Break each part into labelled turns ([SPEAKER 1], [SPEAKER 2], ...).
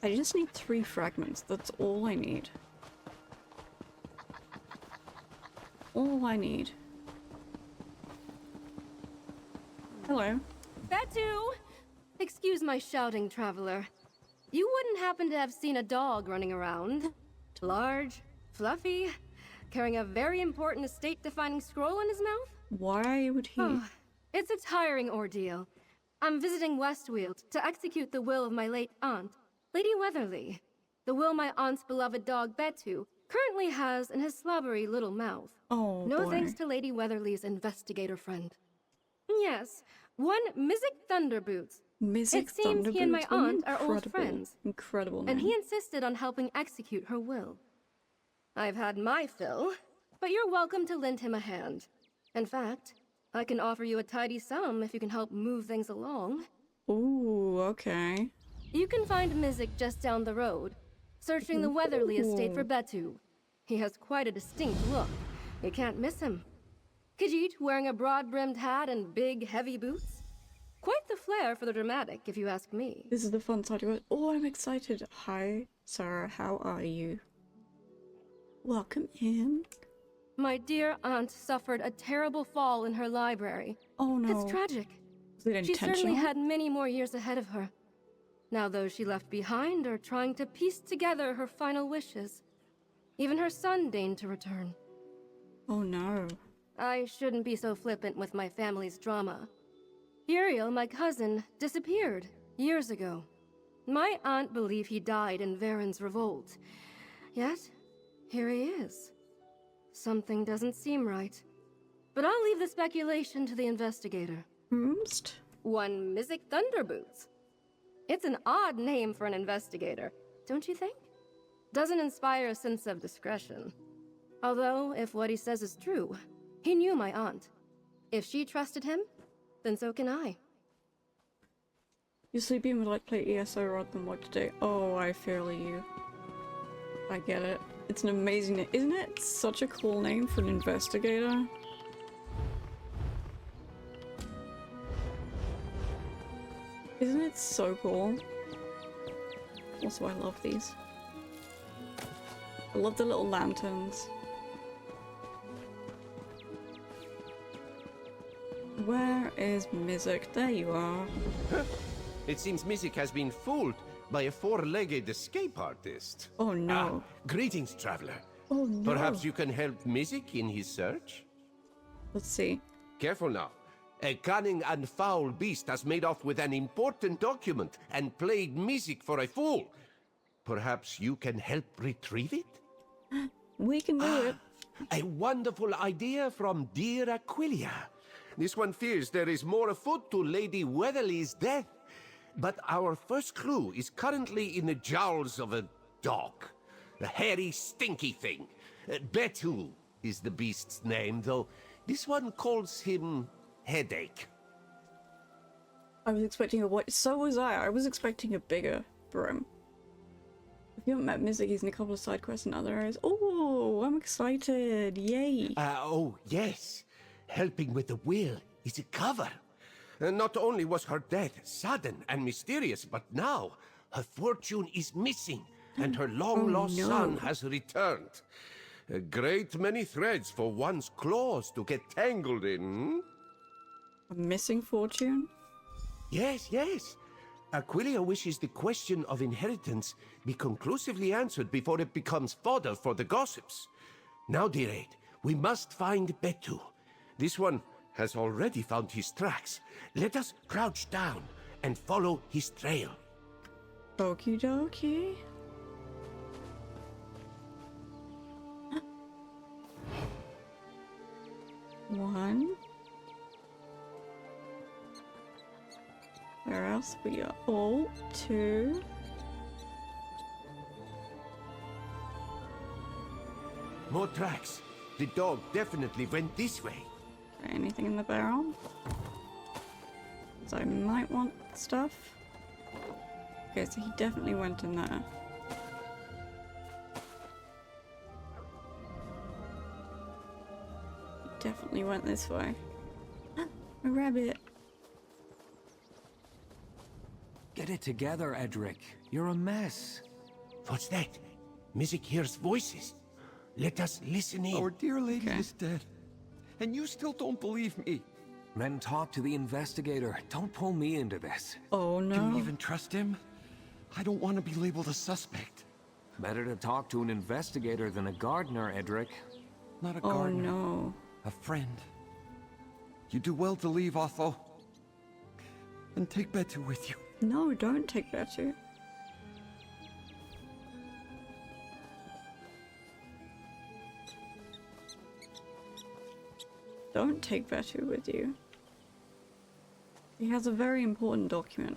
[SPEAKER 1] I just need 3 fragments. That's all I need. All I need. Hello.
[SPEAKER 2] Betu! Excuse my shouting, traveler. You wouldn't happen to have seen a dog running around? Large, fluffy, carrying a very important estate-defining scroll in his mouth?
[SPEAKER 1] Why would he?
[SPEAKER 2] Oh, it's a tiring ordeal. I'm visiting West Weald to execute the will of my late aunt, Lady Weatherly. The will my aunt's beloved dog, Betu, currently has in his slobbery little mouth.
[SPEAKER 1] Oh,
[SPEAKER 2] No
[SPEAKER 1] boy.
[SPEAKER 2] thanks to Lady Weatherly's investigator friend. Yes, one Mizik Thunderboots.
[SPEAKER 1] Mizik
[SPEAKER 2] It seems he and my
[SPEAKER 1] Thunderboots, what an
[SPEAKER 2] aunt are old
[SPEAKER 1] incredible,
[SPEAKER 2] friends.
[SPEAKER 1] Incredible name.
[SPEAKER 2] And he insisted on helping execute her will. I've had my fill, but you're welcome to lend him a hand. In fact, I can offer you a tidy sum if you can help move things along.
[SPEAKER 1] Ooh, okay.
[SPEAKER 2] You can find Mizik just down the road, searching the Weatherly estate for Betu. He has quite a distinct look. You can't miss him. Khajiit wearing a broad-brimmed hat and big, heavy boots. Quite the flair for the dramatic, if you ask me.
[SPEAKER 1] This is the fun side of it. Oh, I'm excited. Hi, Sarah. How are you? Welcome in.
[SPEAKER 2] My dear aunt suffered a terrible fall in her library.
[SPEAKER 1] Oh no.
[SPEAKER 2] It's tragic.
[SPEAKER 1] Was it
[SPEAKER 2] She certainly
[SPEAKER 1] intentional?
[SPEAKER 2] had many more years ahead of her. Now those she left behind are trying to piece together her final wishes. Even her son deigned to return.
[SPEAKER 1] Oh no.
[SPEAKER 2] I shouldn't be so flippant with my family's drama. Uriel, my cousin, disappeared years ago. My aunt believed he died in Varen's revolt. Yet, here he is. Something doesn't seem right. But I'll leave the speculation to the investigator.
[SPEAKER 1] Whomst?
[SPEAKER 2] One Mizik Thunderboots. It's an odd name for an investigator, don't you think? Doesn't inspire a sense of discretion. Although, if what he says is true, he knew my aunt. If she trusted him, then so can I.
[SPEAKER 1] Your sleeping would like play ESO rather than watch today. Oh, I feel you. I get it. It's an amazing name. Isn't it such a cool name for an investigator? Isn't it so cool? Also, I love these. I love the little lanterns. Where is Mizik? There you are.
[SPEAKER 3] It seems Mizik has been fooled by a four-legged escape artist.
[SPEAKER 1] Oh no.
[SPEAKER 3] Greetings, traveler.
[SPEAKER 1] Oh no.
[SPEAKER 3] Perhaps you can help Mizik in his search?
[SPEAKER 1] Let's see.
[SPEAKER 3] Careful now. A cunning and foul beast has made off with an important document and played Mizik for a fool. Perhaps you can help retrieve it?
[SPEAKER 1] We can do it.
[SPEAKER 3] A wonderful idea from dear Aquilia. This one fears there is more afoot to Lady Weatherly's death. But our first clue is currently in the jowls of a dog. A hairy, stinky thing. Betu is the beast's name, though this one calls him Headache.
[SPEAKER 1] I was expecting a white. So was I. I was expecting a bigger brim. If you haven't met Mizik, he's in a couple of side quests in other areas. Oh, I'm excited. Yay.
[SPEAKER 3] Oh, yes. Helping with the will is a cover. Not only was her death sudden and mysterious, but now her fortune is missing and her long-lost son has returned. A great many threads for one's claws to get tangled in.
[SPEAKER 1] A missing fortune?
[SPEAKER 3] Yes, yes. Aquilia wishes the question of inheritance be conclusively answered before it becomes fodder for the gossips. Now, dear Aid, we must find Betu. This one has already found his tracks. Let us crouch down and follow his trail.
[SPEAKER 1] Okie dokie. One. Where else? We are all two.
[SPEAKER 3] More tracks. The dog definitely went this way.
[SPEAKER 1] Okay, anything in the barrel? So I might want stuff. Okay, so he definitely went in there. He definitely went this way. A rabbit.
[SPEAKER 3] Get
[SPEAKER 4] Get it together, Edric. You're a mess.
[SPEAKER 3] What's that? Mizik hears voices. Let us listen in.
[SPEAKER 5] Our dear lady
[SPEAKER 1] Okay.
[SPEAKER 5] is dead. And you still don't believe me.
[SPEAKER 4] Men, talk to the investigator. Don't pull me into this.
[SPEAKER 1] Oh
[SPEAKER 5] Do
[SPEAKER 1] no.
[SPEAKER 5] you even trust him? I don't want to be labeled a suspect.
[SPEAKER 4] Better to talk to an investigator than a gardener, Edric.
[SPEAKER 5] Not a
[SPEAKER 1] Oh
[SPEAKER 5] gardener.
[SPEAKER 1] no.
[SPEAKER 5] A friend. You do well to leave, Otho. And take Betu with you.
[SPEAKER 1] No, don't take Betu. Don't take Betu with you. He has a very important document.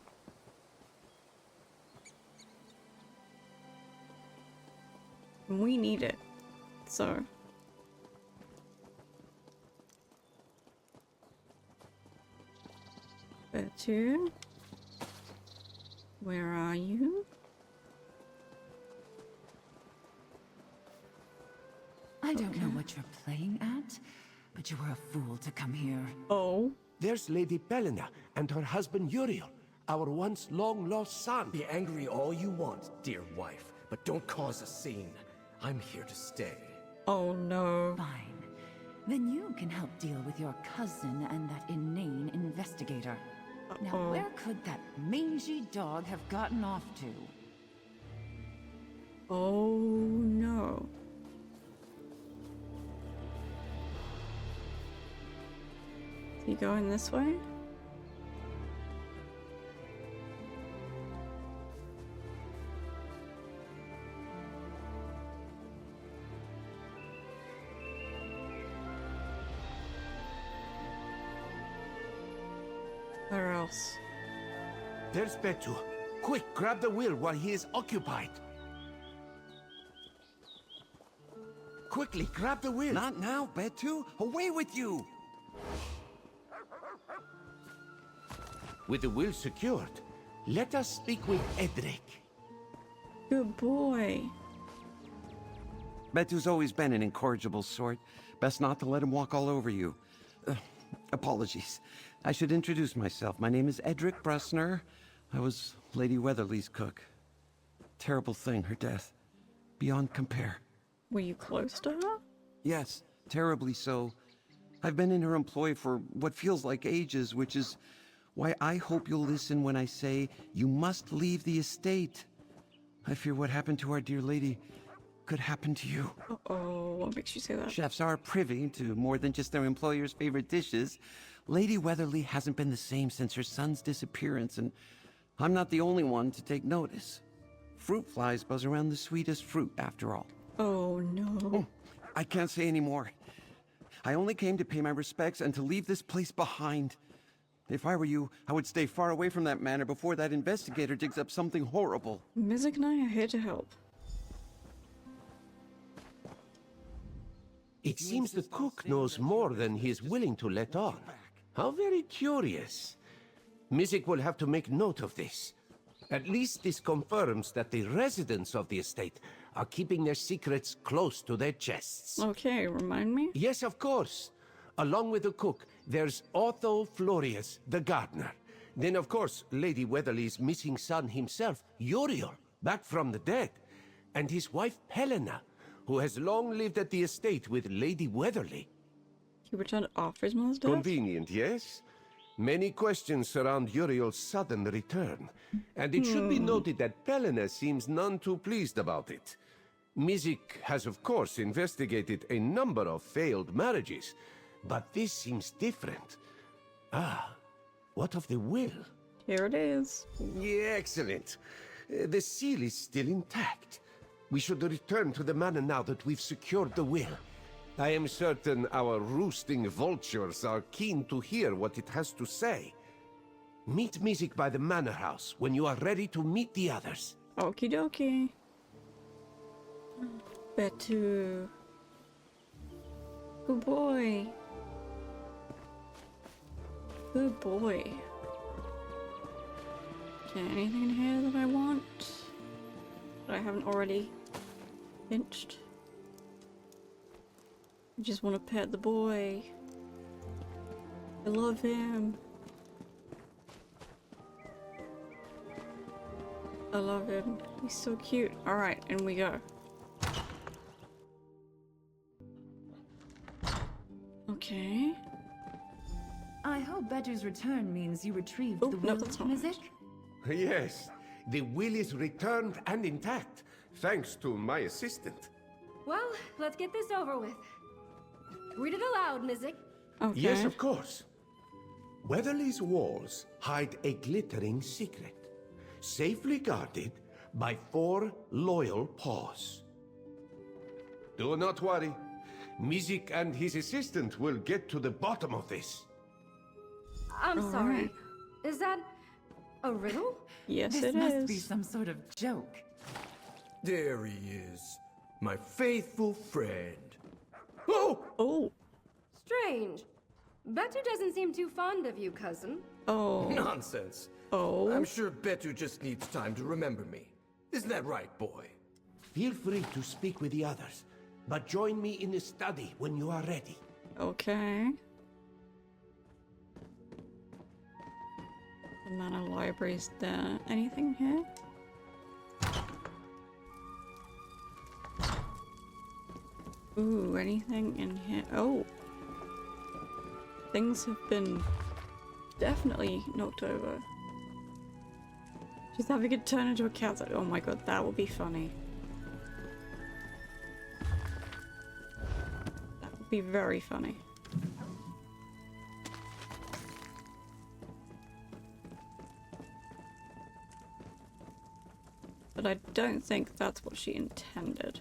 [SPEAKER 1] And we need it. So. Betu. Where are you?
[SPEAKER 6] I don't know what you're playing at, but you were a fool to come here.
[SPEAKER 1] Oh.
[SPEAKER 3] There's Lady Pelena and her husband Uriel, our once long-lost son.
[SPEAKER 7] Be angry all you want, dear wife, but don't cause a scene. I'm here to stay.
[SPEAKER 1] Oh no.
[SPEAKER 6] Fine. Then you can help deal with your cousin and that inane investigator. Now,
[SPEAKER 1] Uh-oh.
[SPEAKER 6] where could that mangy dog have gotten off to?
[SPEAKER 1] Oh no. Is he going this way? Where else?
[SPEAKER 3] There's Betu. Quick, grab the wheel while he is occupied. Quickly, grab the wheel.
[SPEAKER 5] Not now, Betu. Away with you.
[SPEAKER 3] With the wheel secured, let us speak with Edric.
[SPEAKER 1] Good boy.
[SPEAKER 5] Betu's always been an incorrigible sort. Best not to let him walk all over you. Apologies. I should introduce myself. My name is Edric Brusner. I was Lady Weatherly's cook. Terrible thing, her death. Beyond compare.
[SPEAKER 1] Were you close to her?
[SPEAKER 5] Yes, terribly so. I've been in her employ for what feels like ages, which is why I hope you'll listen when I say you must leave the estate. I fear what happened to our dear lady could happen to you.
[SPEAKER 1] Uh-oh, what makes you say that?
[SPEAKER 5] Chefs are privy to more than just their employer's favorite dishes. Lady Weatherly hasn't been the same since her son's disappearance, and I'm not the only one to take notice. Fruit flies buzz around the sweetest fruit, after all.
[SPEAKER 1] Oh no.
[SPEAKER 5] I can't say any more. I only came to pay my respects and to leave this place behind. If I were you, I would stay far away from that manor before that investigator digs up something horrible.
[SPEAKER 1] Mizik and I are here to help.
[SPEAKER 3] It seems the cook knows more than he is willing to let on. How very curious. Mizik will have to make note of this. At least this confirms that the residents of the estate are keeping their secrets close to their chests.
[SPEAKER 1] Okay, remind me?
[SPEAKER 3] Yes, of course. Along with the cook, there's Otho Florius, the gardener. Then, of course, Lady Weatherly's missing son himself, Uriel, back from the dead. And his wife, Helena, who has long lived at the estate with Lady Weatherly.
[SPEAKER 1] He returned after his mother's death?
[SPEAKER 3] Convenient, yes? Many questions surround Uriel's sudden return. And it should be noted that Helena seems none too pleased about it. Mizik has, of course, investigated a number of failed marriages, but this seems different. Ah, what of the will?
[SPEAKER 1] Here it is.
[SPEAKER 3] Yeah, excellent. The seal is still intact. We should return to the manor now that we've secured the will. I am certain our roosting vultures are keen to hear what it has to say. Meet Mizik by the manor house when you are ready to meet the others.
[SPEAKER 1] Okie dokie. Betu. Good boy. Good boy. Okay, anything in here that I want? That I haven't already pinched? I just want to pet the boy. I love him. I love him. He's so cute. Alright, in we go. Okay.
[SPEAKER 6] I hope Betu's return means you retrieved
[SPEAKER 1] Oh,
[SPEAKER 6] the
[SPEAKER 1] no,
[SPEAKER 6] will,
[SPEAKER 1] that's not
[SPEAKER 6] Mizik?
[SPEAKER 3] Yes, the will is returned and intact, thanks to my assistant.
[SPEAKER 2] Well, let's get this over with. Read it aloud, Mizik.
[SPEAKER 1] Okay.
[SPEAKER 3] Yes, of course. Weatherly's walls hide a glittering secret, safely guarded by 4 loyal paws. Do not worry. Mizik and his assistant will get to the bottom of this.
[SPEAKER 2] I'm
[SPEAKER 1] All
[SPEAKER 2] sorry.
[SPEAKER 1] right.
[SPEAKER 2] Is that a riddle?
[SPEAKER 1] Yes,
[SPEAKER 6] This
[SPEAKER 1] it
[SPEAKER 6] must
[SPEAKER 1] is.
[SPEAKER 6] be some sort of joke.
[SPEAKER 7] There he is, my faithful friend. Oh!
[SPEAKER 1] Oh.
[SPEAKER 2] Strange. Betu doesn't seem too fond of you, cousin.
[SPEAKER 1] Oh.
[SPEAKER 7] Nonsense.
[SPEAKER 1] Oh.
[SPEAKER 7] I'm sure Betu just needs time to remember me. Isn't that right, boy?
[SPEAKER 3] Feel free to speak with the others, but join me in the study when you are ready.
[SPEAKER 1] Okay. The manor library's there. Anything here? Ooh, anything in here? Oh. Things have been definitely knocked over. Just having it turn into a cat. Oh my god, that would be funny. That would be very funny. But I don't think that's what she intended.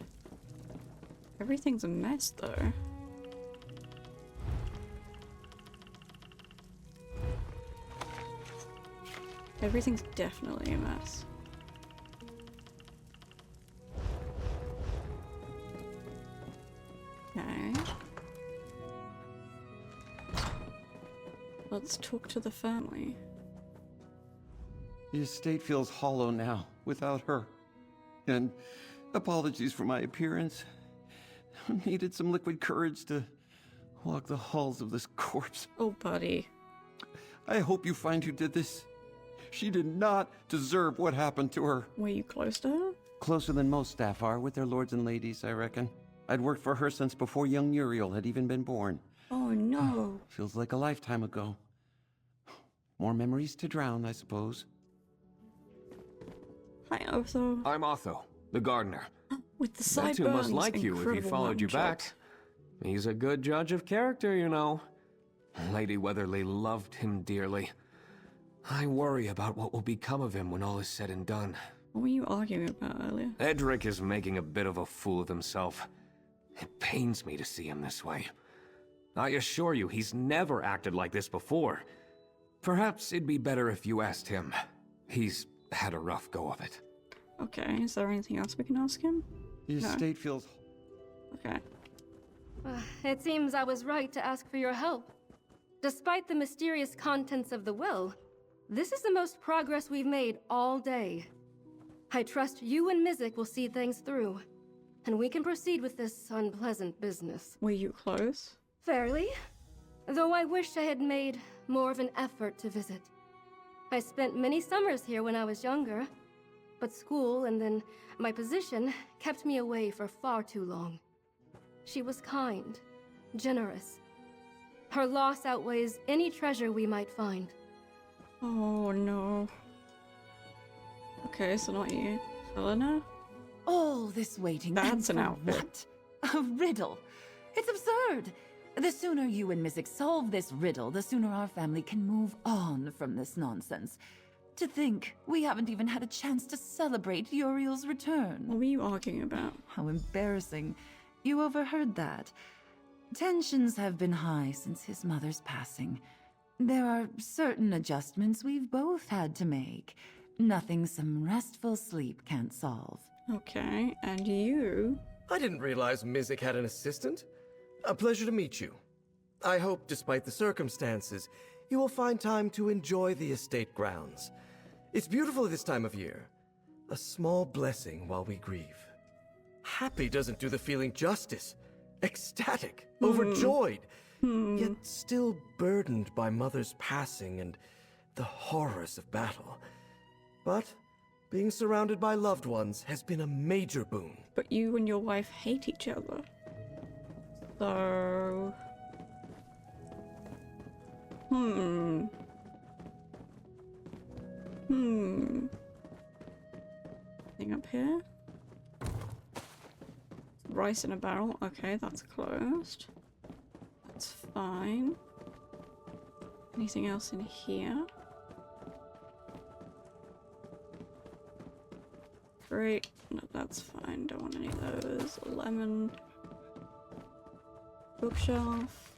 [SPEAKER 1] Everything's a mess though. Everything's definitely a mess. Okay. Let's talk to the family.
[SPEAKER 5] The estate feels hollow now, without her. And apologies for my appearance. Needed some liquid courage to walk the halls of this corpse.
[SPEAKER 1] Oh, buddy.
[SPEAKER 5] I hope you find who did this. She did not deserve what happened to her.
[SPEAKER 1] Were you close to her?
[SPEAKER 5] Closer than most staff are with their lords and ladies, I reckon. I'd worked for her since before young Muriel had even been born.
[SPEAKER 1] Oh no.
[SPEAKER 5] Feels like a lifetime ago. More memories to drown, I suppose.
[SPEAKER 1] Hi, Otho.
[SPEAKER 8] I'm Otho, the gardener.
[SPEAKER 1] With the
[SPEAKER 8] Betu
[SPEAKER 1] sideburns.
[SPEAKER 8] must like you if he
[SPEAKER 1] incredible
[SPEAKER 8] followed you
[SPEAKER 1] mutton
[SPEAKER 8] back.
[SPEAKER 1] chops.
[SPEAKER 8] He's a good judge of character, you know. Lady Weatherly loved him dearly. I worry about what will become of him when all is said and done.
[SPEAKER 1] What were you arguing about earlier?
[SPEAKER 8] Edric is making a bit of a fool of himself. It pains me to see him this way. I assure you, he's never acted like this before. Perhaps it'd be better if you asked him. He's had a rough go of it.
[SPEAKER 1] Okay, is there anything else we can ask him?
[SPEAKER 5] The
[SPEAKER 1] No.
[SPEAKER 5] estate feels...
[SPEAKER 1] Okay.
[SPEAKER 2] It seems I was right to ask for your help. Despite the mysterious contents of the will, this is the most progress we've made all day. I trust you and Mizik will see things through, and we can proceed with this unpleasant business.
[SPEAKER 1] Were you close?
[SPEAKER 2] Fairly, though I wish I had made more of an effort to visit. I spent many summers here when I was younger, but school and then my position kept me away for far too long. She was kind, generous. Her loss outweighs any treasure we might find.
[SPEAKER 1] Oh no. Okay, so not you. Helena?
[SPEAKER 6] All this waiting.
[SPEAKER 1] That's
[SPEAKER 6] and
[SPEAKER 1] an
[SPEAKER 6] for
[SPEAKER 1] outfit.
[SPEAKER 6] What? A riddle. It's absurd. The sooner you and Mizik solve this riddle, the sooner our family can move on from this nonsense. To think we haven't even had a chance to celebrate Uriel's return.
[SPEAKER 1] What were you arguing about?
[SPEAKER 6] How embarrassing. You overheard that. Tensions have been high since his mother's passing. There are certain adjustments we've both had to make. Nothing some restful sleep can't solve.
[SPEAKER 1] Okay, and you?
[SPEAKER 7] I didn't realize Mizik had an assistant. A pleasure to meet you. I hope, despite the circumstances, you will find time to enjoy the estate grounds. It's beautiful this time of year. A small blessing while we grieve. Happy doesn't do the feeling justice. Ecstatic, overjoyed, yet still burdened by Mother's passing and the horrors of battle. But Being surrounded by loved ones has been a major boon.
[SPEAKER 1] But you and your wife hate each other. So... Thing up here? Rice in a barrel. Okay, that's closed. That's fine. Anything else in here? Great. No, that's fine. Don't want any of those. Lemon. Bookshelf.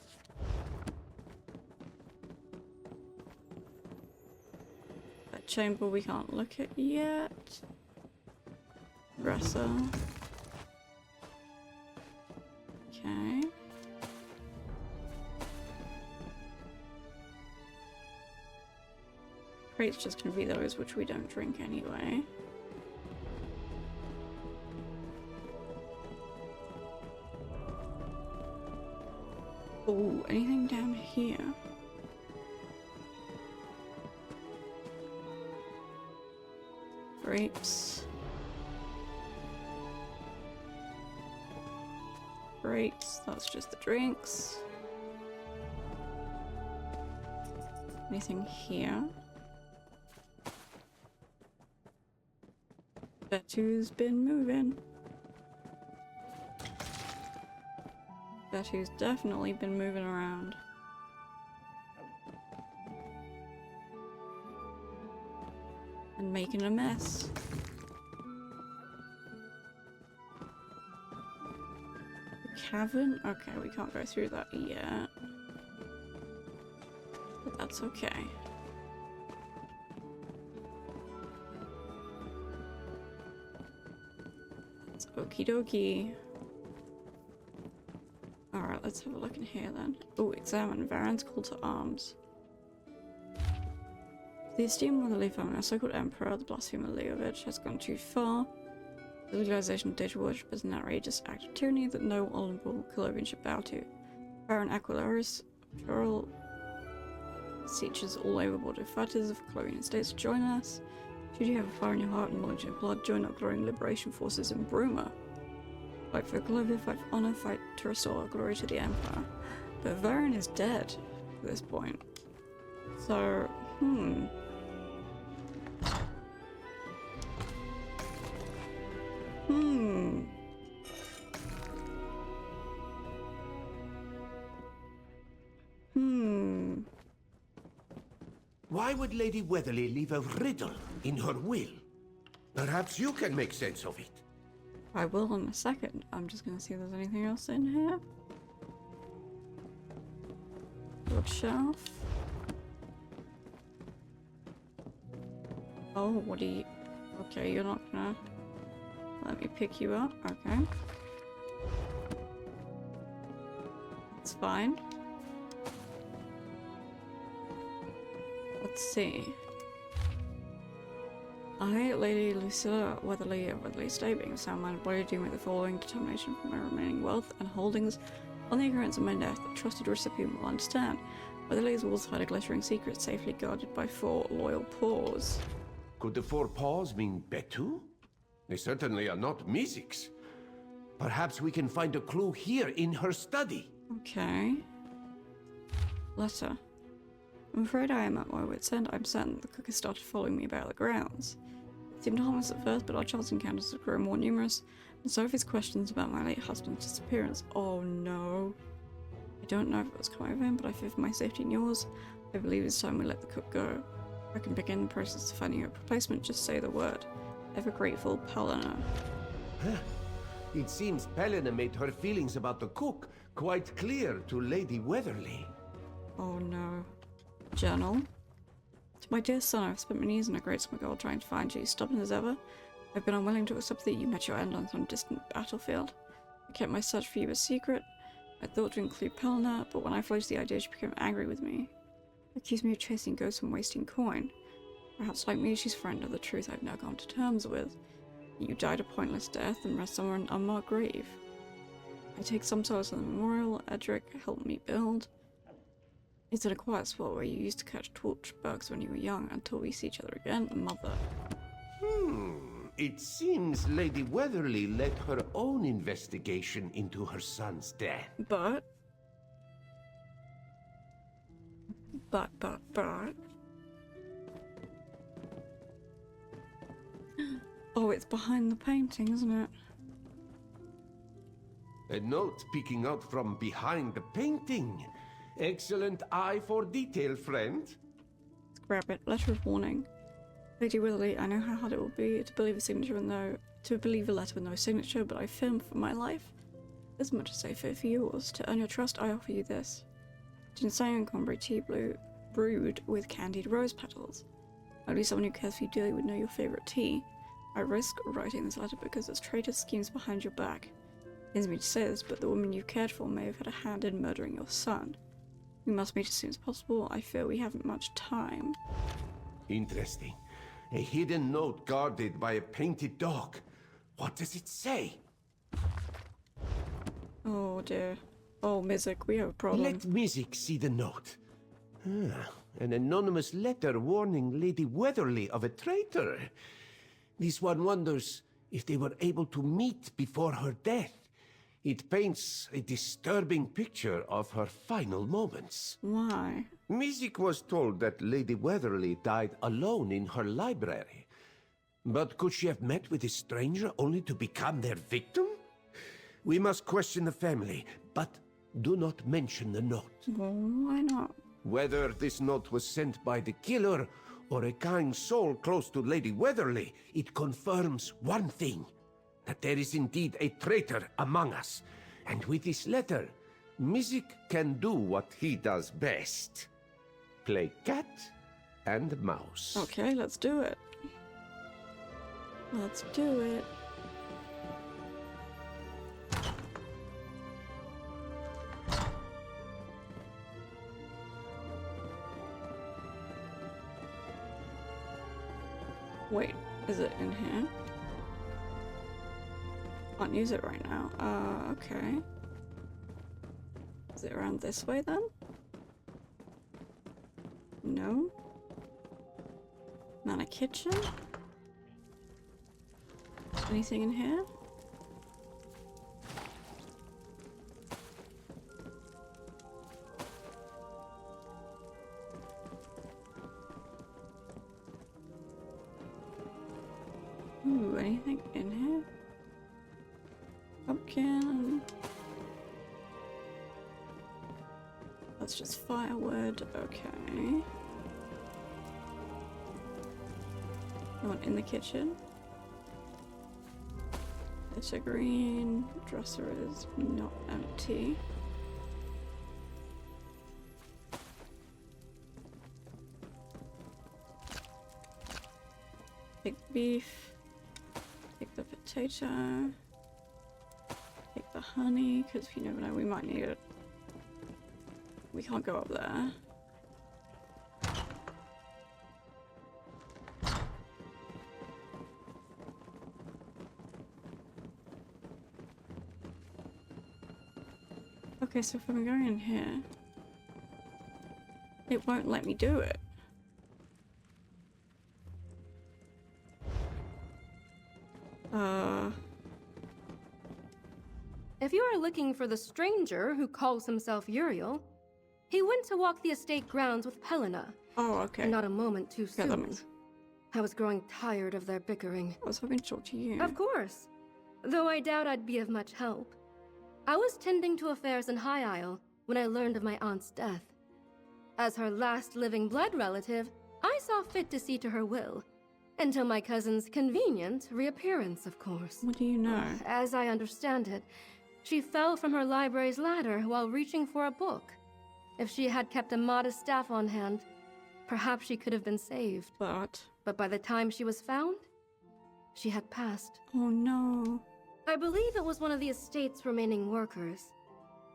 [SPEAKER 1] That chamber we can't look at yet. Dresser. Okay. Crate's just gonna be those which we don't drink anyway. Oh, anything down here? Grapes. Grapes, that's just the drinks. Anything here? Betu's been moving. Betu's definitely been moving around. And making a mess. The cavern? Okay, we can't go through that yet. But that's okay. It's okie dokie. Alright, let's have a look in here then. Oh, examine Varen's call to arms. The esteemed Motherly family, our so-called emperor, the blasphemer Leovich, has gone too far. The legalization of data worship is an outrageous act of tyranny that no honorable Colovian should bow to. Baron Aquilaris, plural, sieges all overboard of fighters of Colovian states to join us. Should you have a fire in your heart and knowledge in your blood, join our glowing liberation forces in Bruma. Fight for Clovia, fight for honor, fight to restore our glory to the Empire. But Varen is dead at this point. So,
[SPEAKER 3] Why would Lady Weatherly leave a riddle in her will? Perhaps you can make sense of it.
[SPEAKER 1] I will in a second. I'm just gonna see if there's anything else in here. Bookshelf. Oh, what do you... Okay, you're not gonna... Let me pick you up. Okay. That's fine. Let's see. I, Lady Lucilla Weatherly of Weatherly Estate, being of sound mind and body, do make the following determination for my remaining wealth and holdings on the occurrence of my death that trusted recipient will understand. Weatherly's walls hide a glittering secret safely guarded by 4 loyal paws.
[SPEAKER 3] Could the 4 paws mean Betu? They certainly are not Miziks. Perhaps we can find a clue here in her study.
[SPEAKER 1] Okay. Letter. I'm afraid I am at my wit's end. I'm certain the cook has started following me about the grounds. It seemed harmless at first, but our chance encounters have grown more numerous, and so have his questions about my late husband's disappearance. Oh no. I don't know if it was coming of him, but I fear for my safety and yours. I believe it's time we let the cook go. If I can begin the process of finding a replacement, just say the word. Ever grateful, Palina.
[SPEAKER 3] It seems Pelena made her feelings about the cook quite clear to Lady Weatherly.
[SPEAKER 1] Oh no. Journal. To my dear son, I've spent many years in a great smuggle trying to find you. Stubborn as ever, I've been unwilling to accept that you met your end on some distant battlefield. I kept my search for you a secret. I thought to include Pelena, but when I floated the idea, she became angry with me. Accused me of chasing ghosts and wasting coin. Perhaps like me, she's frightened of the truth I've now come to terms with. You died a pointless death and rest somewhere in an unmarked grave. I take some solace in the memorial Edric helped me build. It's in a quiet spot where you used to catch torch bugs when you were young until we see each other again, Mother.
[SPEAKER 3] It seems Lady Weatherly led her own investigation into her son's death.
[SPEAKER 1] But... Oh, it's behind the painting, isn't it?
[SPEAKER 3] A note peeking out from behind the painting. Excellent eye for detail, friend.
[SPEAKER 1] Let's grab it. Letter of warning. Lady Weatherly, I know how hard it will be to believe a letter with no signature, but I fear for my life. As much as I fear for yours. To earn your trust, I offer you this. Ginseng and cranberry tea brewed with candied rose petals. Only someone who cares for you dearly would know your favorite tea. I risk writing this letter because there's traitorous schemes behind your back. It pains me to say this, but the woman you cared for may have had a hand in murdering your son. We must meet as soon as possible. I fear we haven't much time.
[SPEAKER 3] Interesting. A hidden note guarded by a painted dog. What does it say?
[SPEAKER 1] Oh dear. Oh, Mizik, we have a problem.
[SPEAKER 3] Let Mizik see the note. An anonymous letter warning Lady Weatherly of a traitor. This one wonders if they were able to meet before her death. It paints a disturbing picture of her final moments.
[SPEAKER 1] Why?
[SPEAKER 3] Mizik was told that Lady Weatherly died alone in her library. But could she have met with a stranger only to become their victim? We must question the family, but do not mention the note.
[SPEAKER 1] Well, why not?
[SPEAKER 3] Whether this note was sent by the killer or a kind soul close to Lady Weatherly, it confirms one thing, that there is indeed a traitor among us. And with this letter, Mizik can do what he does best. Play cat and mouse.
[SPEAKER 1] Okay, let's do it. Let's do it. Wait, is it in here? Can't use it right now. Okay. Is it around this way then? No? Not a kitchen? Anything in here? Ooh, anything in here? Pumpkin. That's just firewood. Okay. One in the kitchen. It's a green. Dresser is not empty. Take the beef. Take the potato. Take the honey, because you never know, we might need it. We can't go up there. Okay, so if I'm going in here, it won't let me do it.
[SPEAKER 2] If you are looking for the stranger who calls himself Uriel, he went to walk the estate grounds with Helena.
[SPEAKER 1] Oh, okay.
[SPEAKER 2] Not a moment too
[SPEAKER 1] Yeah, that
[SPEAKER 2] soon.
[SPEAKER 1] makes-
[SPEAKER 2] I was growing tired of their bickering.
[SPEAKER 1] I was hoping to talk to you.
[SPEAKER 2] Of course. Though I doubt I'd be of much help. I was tending to affairs in High Isle when I learned of my aunt's death. As her last living blood relative, I saw fit to see to her will. Until my cousin's convenient reappearance, of course.
[SPEAKER 1] What do you know?
[SPEAKER 2] As I understand it, she fell from her library's ladder while reaching for a book. If she had kept a modest staff on hand, perhaps she could have been saved.
[SPEAKER 1] But
[SPEAKER 2] by the time she was found, she had passed.
[SPEAKER 1] Oh no.
[SPEAKER 2] I believe it was one of the estate's remaining workers.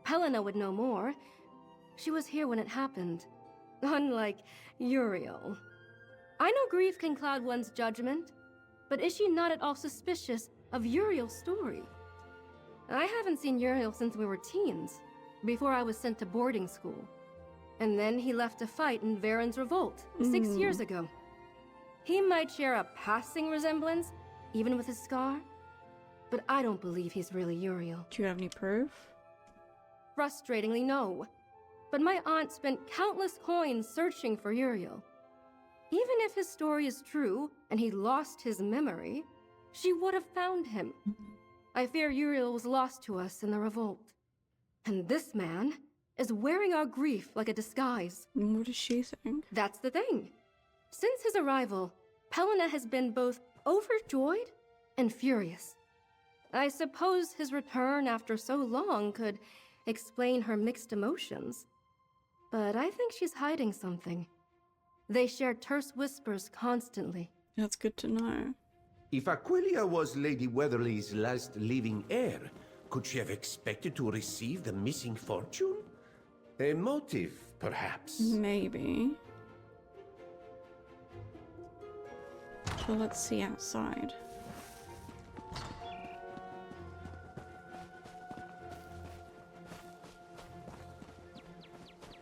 [SPEAKER 2] Helena would know more. She was here when it happened. Unlike Uriel. I know grief can cloud one's judgment, but is she not at all suspicious of Uriel's story? I haven't seen Uriel since we were teens, before I was sent to boarding school. And then he left to fight in Varen's revolt 6 years ago. He might share a passing resemblance even with his scar. But I don't believe he's really Uriel.
[SPEAKER 1] Do you have any proof?
[SPEAKER 2] Frustratingly, no. But my aunt spent countless coins searching for Uriel. Even if his story is true, and he lost his memory, she would have found him. I fear Uriel was lost to us in the revolt. And this man is wearing our grief like a disguise.
[SPEAKER 1] What does she think?
[SPEAKER 2] That's the thing. Since his arrival, Helena has been both overjoyed and furious. I suppose his return after so long could explain her mixed emotions. But I think she's hiding something. They share terse whispers constantly.
[SPEAKER 1] That's good to know.
[SPEAKER 3] If Aquilia was Lady Weatherly's last living heir, could she have expected to receive the missing fortune? A motive, perhaps?
[SPEAKER 1] Maybe. So let's see outside.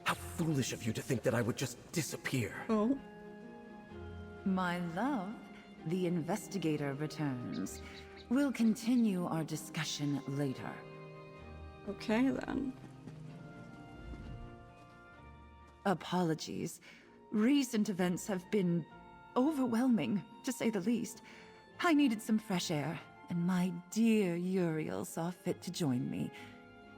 [SPEAKER 7] How foolish of you to think that I would just disappear.
[SPEAKER 1] Oh.
[SPEAKER 6] My love, the investigator returns. We'll continue our discussion later.
[SPEAKER 1] Okay then.
[SPEAKER 6] Apologies. Recent events have been overwhelming, to say the least. I needed some fresh air, and my dear Uriel saw fit to join me.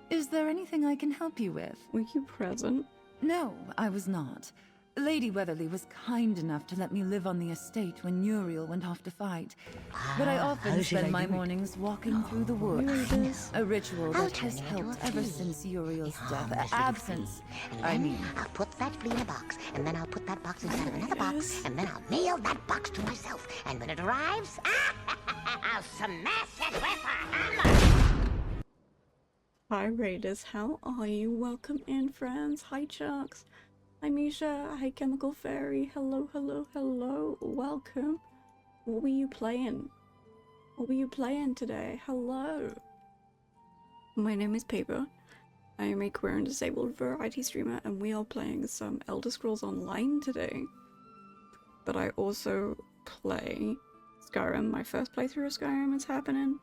[SPEAKER 6] Is there anything I can help you with?
[SPEAKER 1] Were you present?
[SPEAKER 6] No, I was not. Lady Weatherly was kind enough to let me live on the estate when Uriel went off to fight. But I often spend my mornings walking through the woods. A ritual that has helped ever since Uriel's death. Absence, I mean.
[SPEAKER 9] I'll put that flea in a box, and then I'll put that box inside of another box, and then I'll mail that box to myself. And when it arrives, I'll smash it with a hammer!
[SPEAKER 1] Hi Raiders, how are you? Welcome in, friends. Hi Chucks. Hi Misha. Hi Chemical Fairy. Hello, hello, hello. Welcome. What were you playing? What were you playing today? Hello. My name is Paper. I am a queer and disabled variety streamer, and we are playing some Elder Scrolls Online today. But I also play Skyrim. My first playthrough of Skyrim is happening.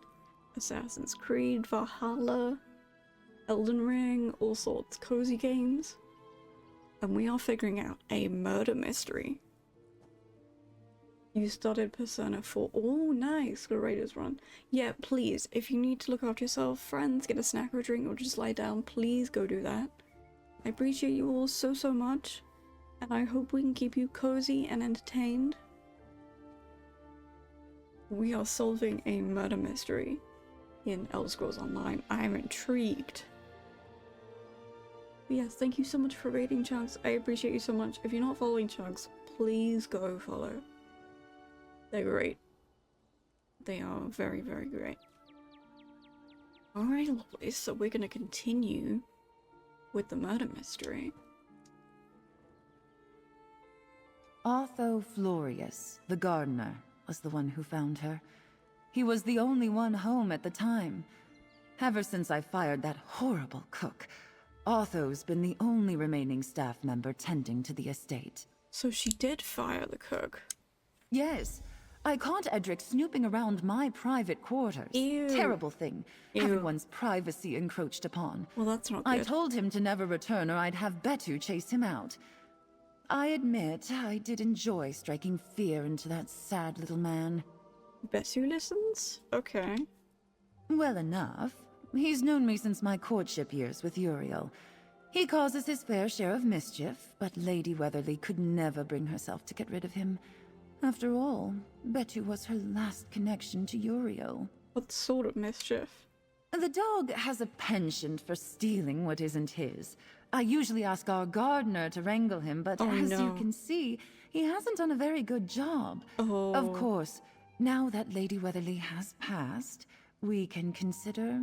[SPEAKER 1] Assassin's Creed, Valhalla, Elden Ring, all sorts, cozy games. And we are figuring out a murder mystery. You started Persona 4. Oh, nice. Got a Raiders run. Yeah, please, if you need to look after yourself, friends, get a snack or a drink, or just lie down, please go do that. I appreciate you all so, so much. And I hope we can keep you cozy and entertained. We are solving a murder mystery in Elder Scrolls Online. I am intrigued. But yes, thank you so much for raiding Chunks. I appreciate you so much. If you're not following Chunks, please go follow. They're great. They are very, very great. Alright, lovely. So we're gonna continue with the murder mystery.
[SPEAKER 6] Otho Florius, the gardener, was the one who found her. He was the only one home at the time. Ever since I fired that horrible cook, Otho's been the only remaining staff member tending to the estate.
[SPEAKER 1] So she did fire the cook.
[SPEAKER 6] Yes. I caught Edric snooping around my private quarters.
[SPEAKER 1] Ew.
[SPEAKER 6] Terrible thing.
[SPEAKER 1] Ew.
[SPEAKER 6] Everyone's privacy encroached upon.
[SPEAKER 1] Well, that's not good.
[SPEAKER 6] I told him to never return or I'd have Betu chase him out. I admit, I did enjoy striking fear into that sad little man.
[SPEAKER 1] Betu listens? Okay.
[SPEAKER 6] Well enough. He's known me since my courtship years with Uriel. He causes his fair share of mischief, but Lady Weatherly could never bring herself to get rid of him. After all, Betu was her last connection to Uriel.
[SPEAKER 1] What sort of mischief?
[SPEAKER 6] The dog has a penchant for stealing what isn't his. I usually ask our gardener to wrangle him, but as you can see, he hasn't done a very good job.
[SPEAKER 1] Oh.
[SPEAKER 6] Of course, now that Lady Weatherly has passed, we can consider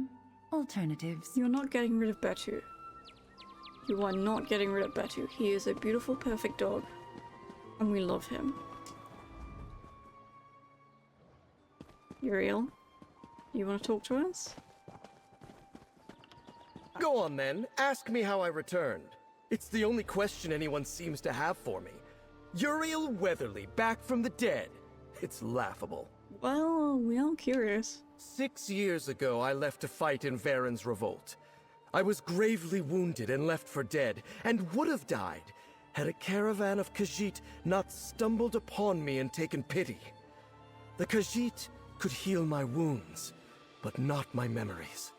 [SPEAKER 6] alternatives.
[SPEAKER 1] You're not getting rid of Betu. You are not getting rid of Betu. He is a beautiful, perfect dog. And we love him. Uriel, you want to talk to us?
[SPEAKER 7] Go on then, ask me how I returned. It's the only question anyone seems to have for me. Uriel Weatherly, back from the dead. It's laughable.
[SPEAKER 1] Well, we are curious.
[SPEAKER 7] 6 years ago, I left to fight in Varen's revolt. I was gravely wounded and left for dead, and would have died had a caravan of Khajiit not stumbled upon me and taken pity. The Khajiit could heal my wounds, but not my memories.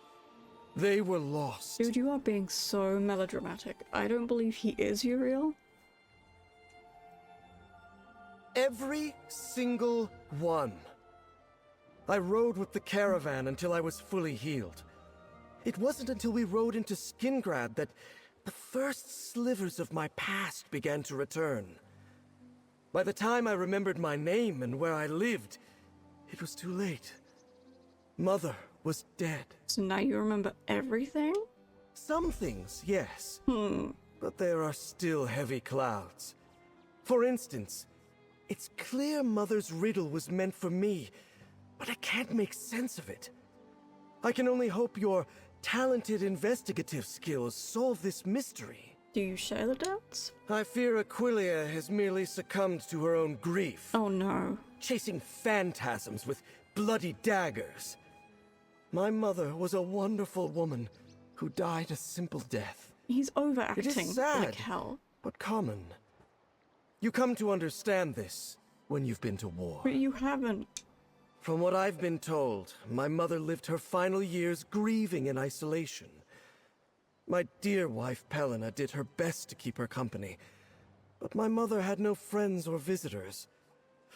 [SPEAKER 7] They were lost.
[SPEAKER 1] Dude, you are being so melodramatic. I don't believe he is Uriel.
[SPEAKER 7] Every single one. I rode with the caravan until I was fully healed. It wasn't until we rode into Skingrad that the first slivers of my past began to return. By the time I remembered my name and where I lived, it was too late. Mother was dead.
[SPEAKER 1] So now you remember everything?
[SPEAKER 7] Some things, yes. But there are still heavy clouds. For instance, it's clear Mother's riddle was meant for me, but I can't make sense of it. I can only hope your talented investigative skills solve this mystery.
[SPEAKER 1] Do you share the doubts?
[SPEAKER 7] I fear Aquilia has merely succumbed to her own grief.
[SPEAKER 1] Oh no.
[SPEAKER 7] Chasing phantasms with bloody daggers. My mother was a wonderful woman who died a simple death.
[SPEAKER 1] He's overacting
[SPEAKER 7] It is sad,
[SPEAKER 1] like hell.
[SPEAKER 7] but common. You come to understand this when you've been to war.
[SPEAKER 1] But you haven't.
[SPEAKER 7] From what I've been told, my mother lived her final years grieving in isolation. My dear wife, Pelena, did her best to keep her company, but my mother had no friends or visitors.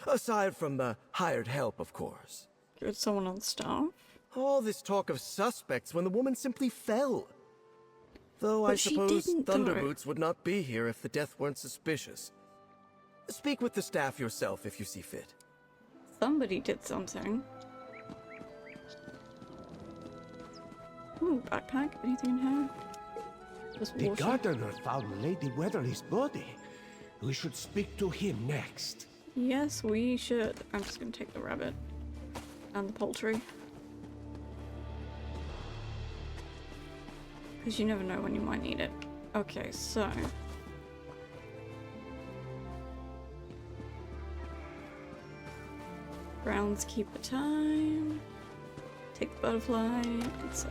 [SPEAKER 7] Aside from the hired help, of course.
[SPEAKER 1] You're someone on staff?
[SPEAKER 7] All this talk of suspects when the woman simply fell. Though I
[SPEAKER 1] But she
[SPEAKER 7] suppose
[SPEAKER 1] didn't, though.
[SPEAKER 7] Thunderboots would not be here if the death weren't suspicious. Speak with the staff yourself if you see fit.
[SPEAKER 1] Somebody did something. Ooh, backpack. Anything in here? Just
[SPEAKER 3] The
[SPEAKER 1] water.
[SPEAKER 3] gardener found Lady Weatherly's body. We should speak to him next.
[SPEAKER 1] Yes, we should. I'm just gonna take the rabbit. And the poultry. Because you never know when you might need it. Okay, so... Groundskeeper time. Take the butterfly. And so...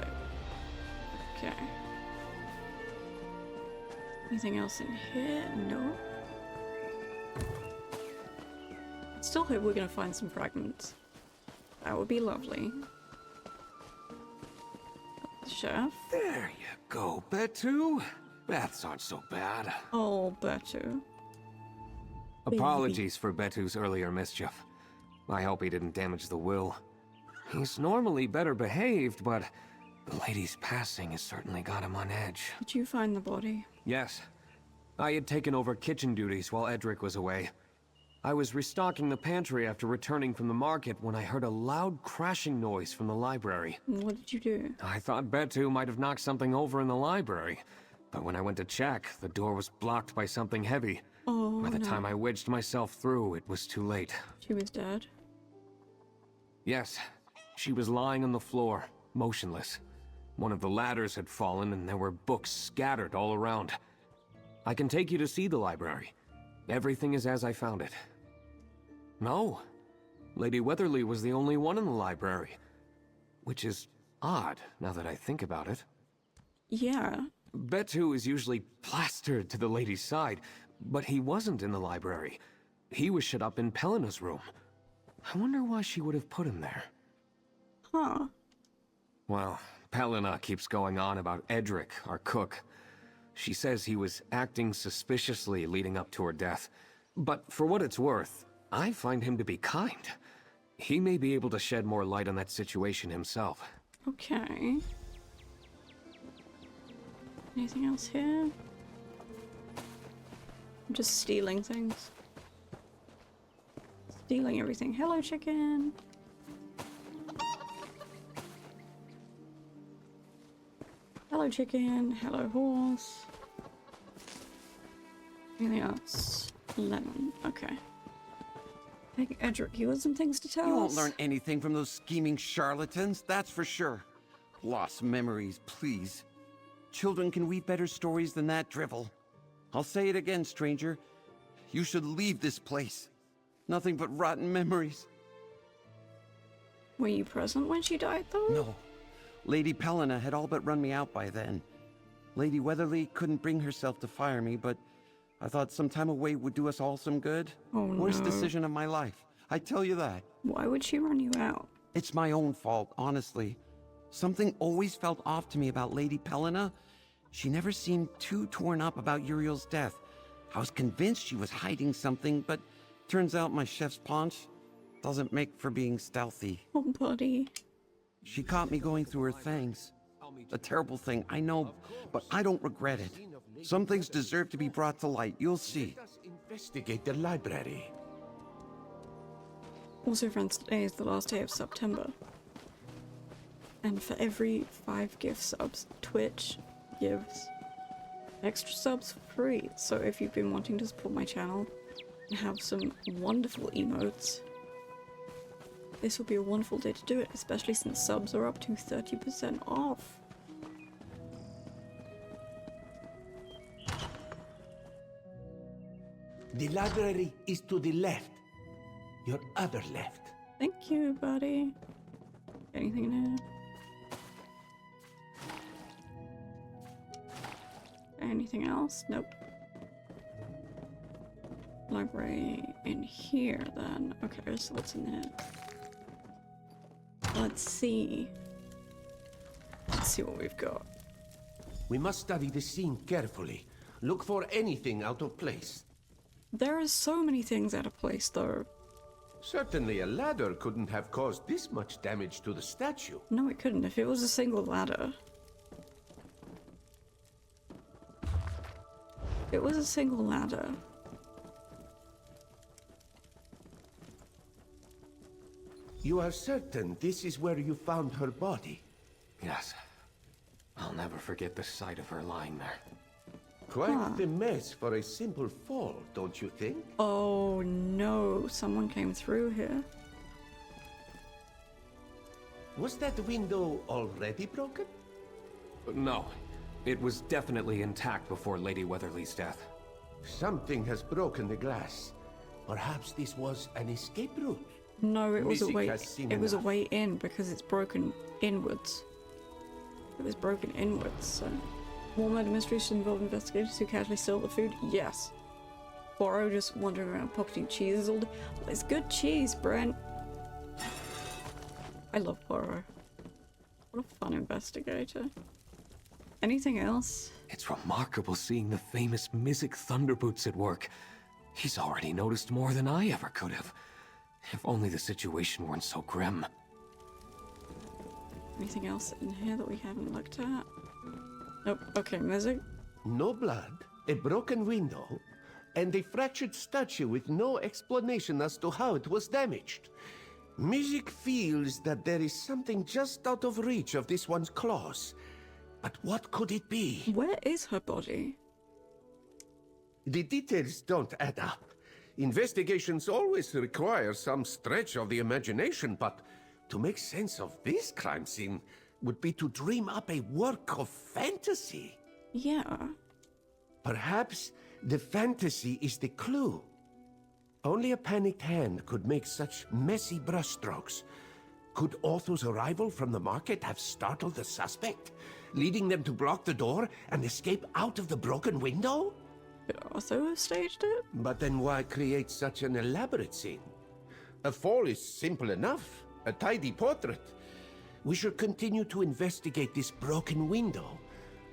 [SPEAKER 1] Okay. Anything else in here? No. Still hope we're gonna find some fragments. That would be lovely. The chef.
[SPEAKER 8] There you go, Betu. Baths aren't so bad.
[SPEAKER 1] Oh, Betu.
[SPEAKER 8] Apologies for Betu's earlier mischief. I hope he didn't damage the will. He's normally better behaved, but the lady's passing has certainly got him on edge.
[SPEAKER 1] Did you find the body?
[SPEAKER 8] Yes. I had taken over kitchen duties while Edric was away. I was restocking the pantry after returning from the market when I heard a loud crashing noise from the library.
[SPEAKER 1] What did you do?
[SPEAKER 8] I thought Betu might have knocked something over in the library, but when I went to check, the door was blocked by something heavy.
[SPEAKER 1] Oh,
[SPEAKER 8] By the
[SPEAKER 1] no.
[SPEAKER 8] time I wedged myself through, it was too late.
[SPEAKER 1] She was dead.
[SPEAKER 8] Yes, she was lying on the floor, motionless. One of the ladders had fallen and there were books scattered all around. I can take you to see the library. Everything is as I found it. No, Lady Weatherly was the only one in the library. Which is odd, now that I think about it.
[SPEAKER 1] Yeah.
[SPEAKER 8] Betu is usually plastered to the lady's side, but he wasn't in the library. He was shut up in Pelena's room. I wonder why she would have put him there.
[SPEAKER 1] Huh.
[SPEAKER 8] Well, Pelena keeps going on about Edric, our cook. She says he was acting suspiciously leading up to her death. But for what it's worth, I find him to be kind. He may be able to shed more light on that situation himself.
[SPEAKER 1] Okay. Anything else here? I'm just stealing things. Stealing everything. Hello, chicken. Hello, chicken. Hello, horse. Anything else? Lemon. Okay. I think Edric, you had some things to tell
[SPEAKER 5] You won't
[SPEAKER 1] us.
[SPEAKER 5] learn anything from those scheming charlatans, that's for sure. Lost memories, please. Children can weave better stories than that drivel. I'll say it again, stranger. You should leave this place. Nothing but rotten memories.
[SPEAKER 1] Were you present when she died, though?
[SPEAKER 5] No. Lady Pelena had all but run me out by then. Lady Weatherly couldn't bring herself to fire me, but I thought some time away would do us all some good.
[SPEAKER 1] Oh,
[SPEAKER 5] Worst
[SPEAKER 1] no.
[SPEAKER 5] decision of my life. I tell you that.
[SPEAKER 1] Why would she run you out?
[SPEAKER 5] It's my own fault, honestly. Something always felt off to me about Lady Pelena. She never seemed too torn up about Uriel's death. I was convinced she was hiding something, but turns out my chef's paunch doesn't make for being stealthy.
[SPEAKER 1] Oh, buddy.
[SPEAKER 5] She caught me going through her things. A terrible thing, I know, but I don't regret it. Some things deserve to be brought to light, you'll see.
[SPEAKER 3] Let us investigate the library.
[SPEAKER 1] Also, friends, today is the last day of September. And for every 5 gift subs, Twitch gives extra subs for free. So if you've been wanting to support my channel and have some wonderful emotes, this will be a wonderful day to do it, especially since subs are up to 30% off.
[SPEAKER 3] The library is to the left. Your other left.
[SPEAKER 1] Thank you, buddy. Anything in here? Anything else? Nope. Library in here, then. Okay, so what's in there? Let's see. Let's see what we've got.
[SPEAKER 3] We must study the scene carefully. Look for anything out of place.
[SPEAKER 1] There are so many things out of place, though.
[SPEAKER 3] Certainly a ladder couldn't have caused this much damage to the statue.
[SPEAKER 1] No, it couldn't if it was a single ladder. It was a single ladder.
[SPEAKER 3] You are certain this is where you found her body?
[SPEAKER 8] Yes. I'll never forget the sight of her lying there.
[SPEAKER 3] Quite the mess for a simple fall, don't you think?
[SPEAKER 1] Oh no, someone came through here.
[SPEAKER 3] Was that window already broken?
[SPEAKER 8] No. It was definitely intact before Lady Weatherly's death.
[SPEAKER 3] Something has broken the glass. Perhaps this was an escape route.
[SPEAKER 1] No, it was a
[SPEAKER 3] Music
[SPEAKER 1] way.
[SPEAKER 3] has seen
[SPEAKER 1] It was a
[SPEAKER 3] enough.
[SPEAKER 1] way in because it's broken inwards. It was broken inwards. So, more murder mysteries should involve investigators who casually steal the food. Yes. Borrow just wandering around pocketing cheeses all day. Well, it's good cheese, Brent. I love Borrow. What a fun investigator. Anything else?
[SPEAKER 8] It's remarkable seeing the famous Mizik Thunderboots at work. He's already noticed more than I ever could have. If only the situation weren't so grim.
[SPEAKER 1] Anything else in here that we haven't looked at? Nope. Okay, music.
[SPEAKER 3] No blood, a broken window, and a fractured statue with no explanation as to how it was damaged. Music feels that there is something just out of reach of this one's claws. But what could it be?
[SPEAKER 1] Where is her body?
[SPEAKER 3] The details don't add up. Investigations always require some stretch of the imagination, but to make sense of this crime scene would be to dream up a work of fantasy.
[SPEAKER 1] Yeah.
[SPEAKER 3] Perhaps the fantasy is the clue. Only a panicked hand could make such messy brushstrokes. Could Otho's arrival from the market have startled the suspect, leading them to block the door and escape out of the broken window?
[SPEAKER 1] Could Otho have staged it?
[SPEAKER 3] But then why create such an elaborate scene? A fall is simple enough, a tidy portrait. We should continue to investigate this broken window.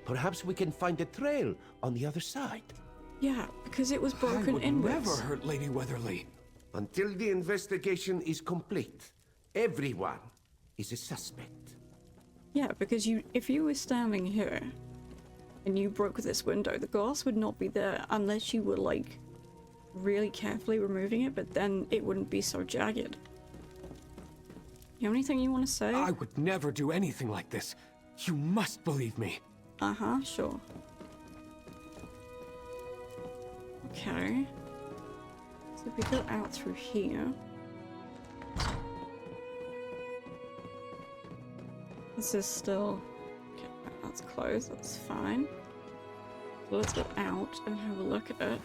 [SPEAKER 3] Perhaps we can find a trail on the other side.
[SPEAKER 1] Yeah, because it was
[SPEAKER 8] I
[SPEAKER 1] broken
[SPEAKER 8] would
[SPEAKER 1] inwards.
[SPEAKER 8] never hurt Lady Weatherly.
[SPEAKER 3] Until the investigation is complete, everyone is a suspect.
[SPEAKER 1] Yeah, because if you were standing here and you broke this window, the glass would not be there unless you were like really carefully removing it, but then it wouldn't be so jagged. You have anything you want to say?
[SPEAKER 8] I would never do anything like this. You must believe me.
[SPEAKER 1] Uh-huh, sure. Okay. So if we go out through here. This is still... Okay, that's closed, that's fine. So let's go out and have a look at it.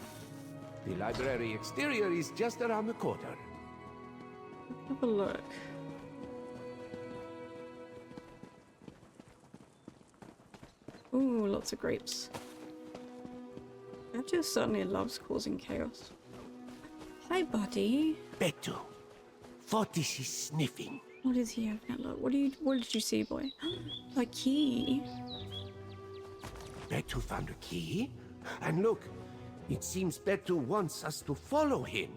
[SPEAKER 3] The library exterior is just around the corner.
[SPEAKER 1] Have a look. Ooh, lots of grapes. Betu certainly loves causing chaos. Hi, buddy.
[SPEAKER 3] Betu, what is he sniffing?
[SPEAKER 1] What is he having a look? What did you see, boy? A key.
[SPEAKER 3] Betu found a key. And look, it seems Betu wants us to follow him.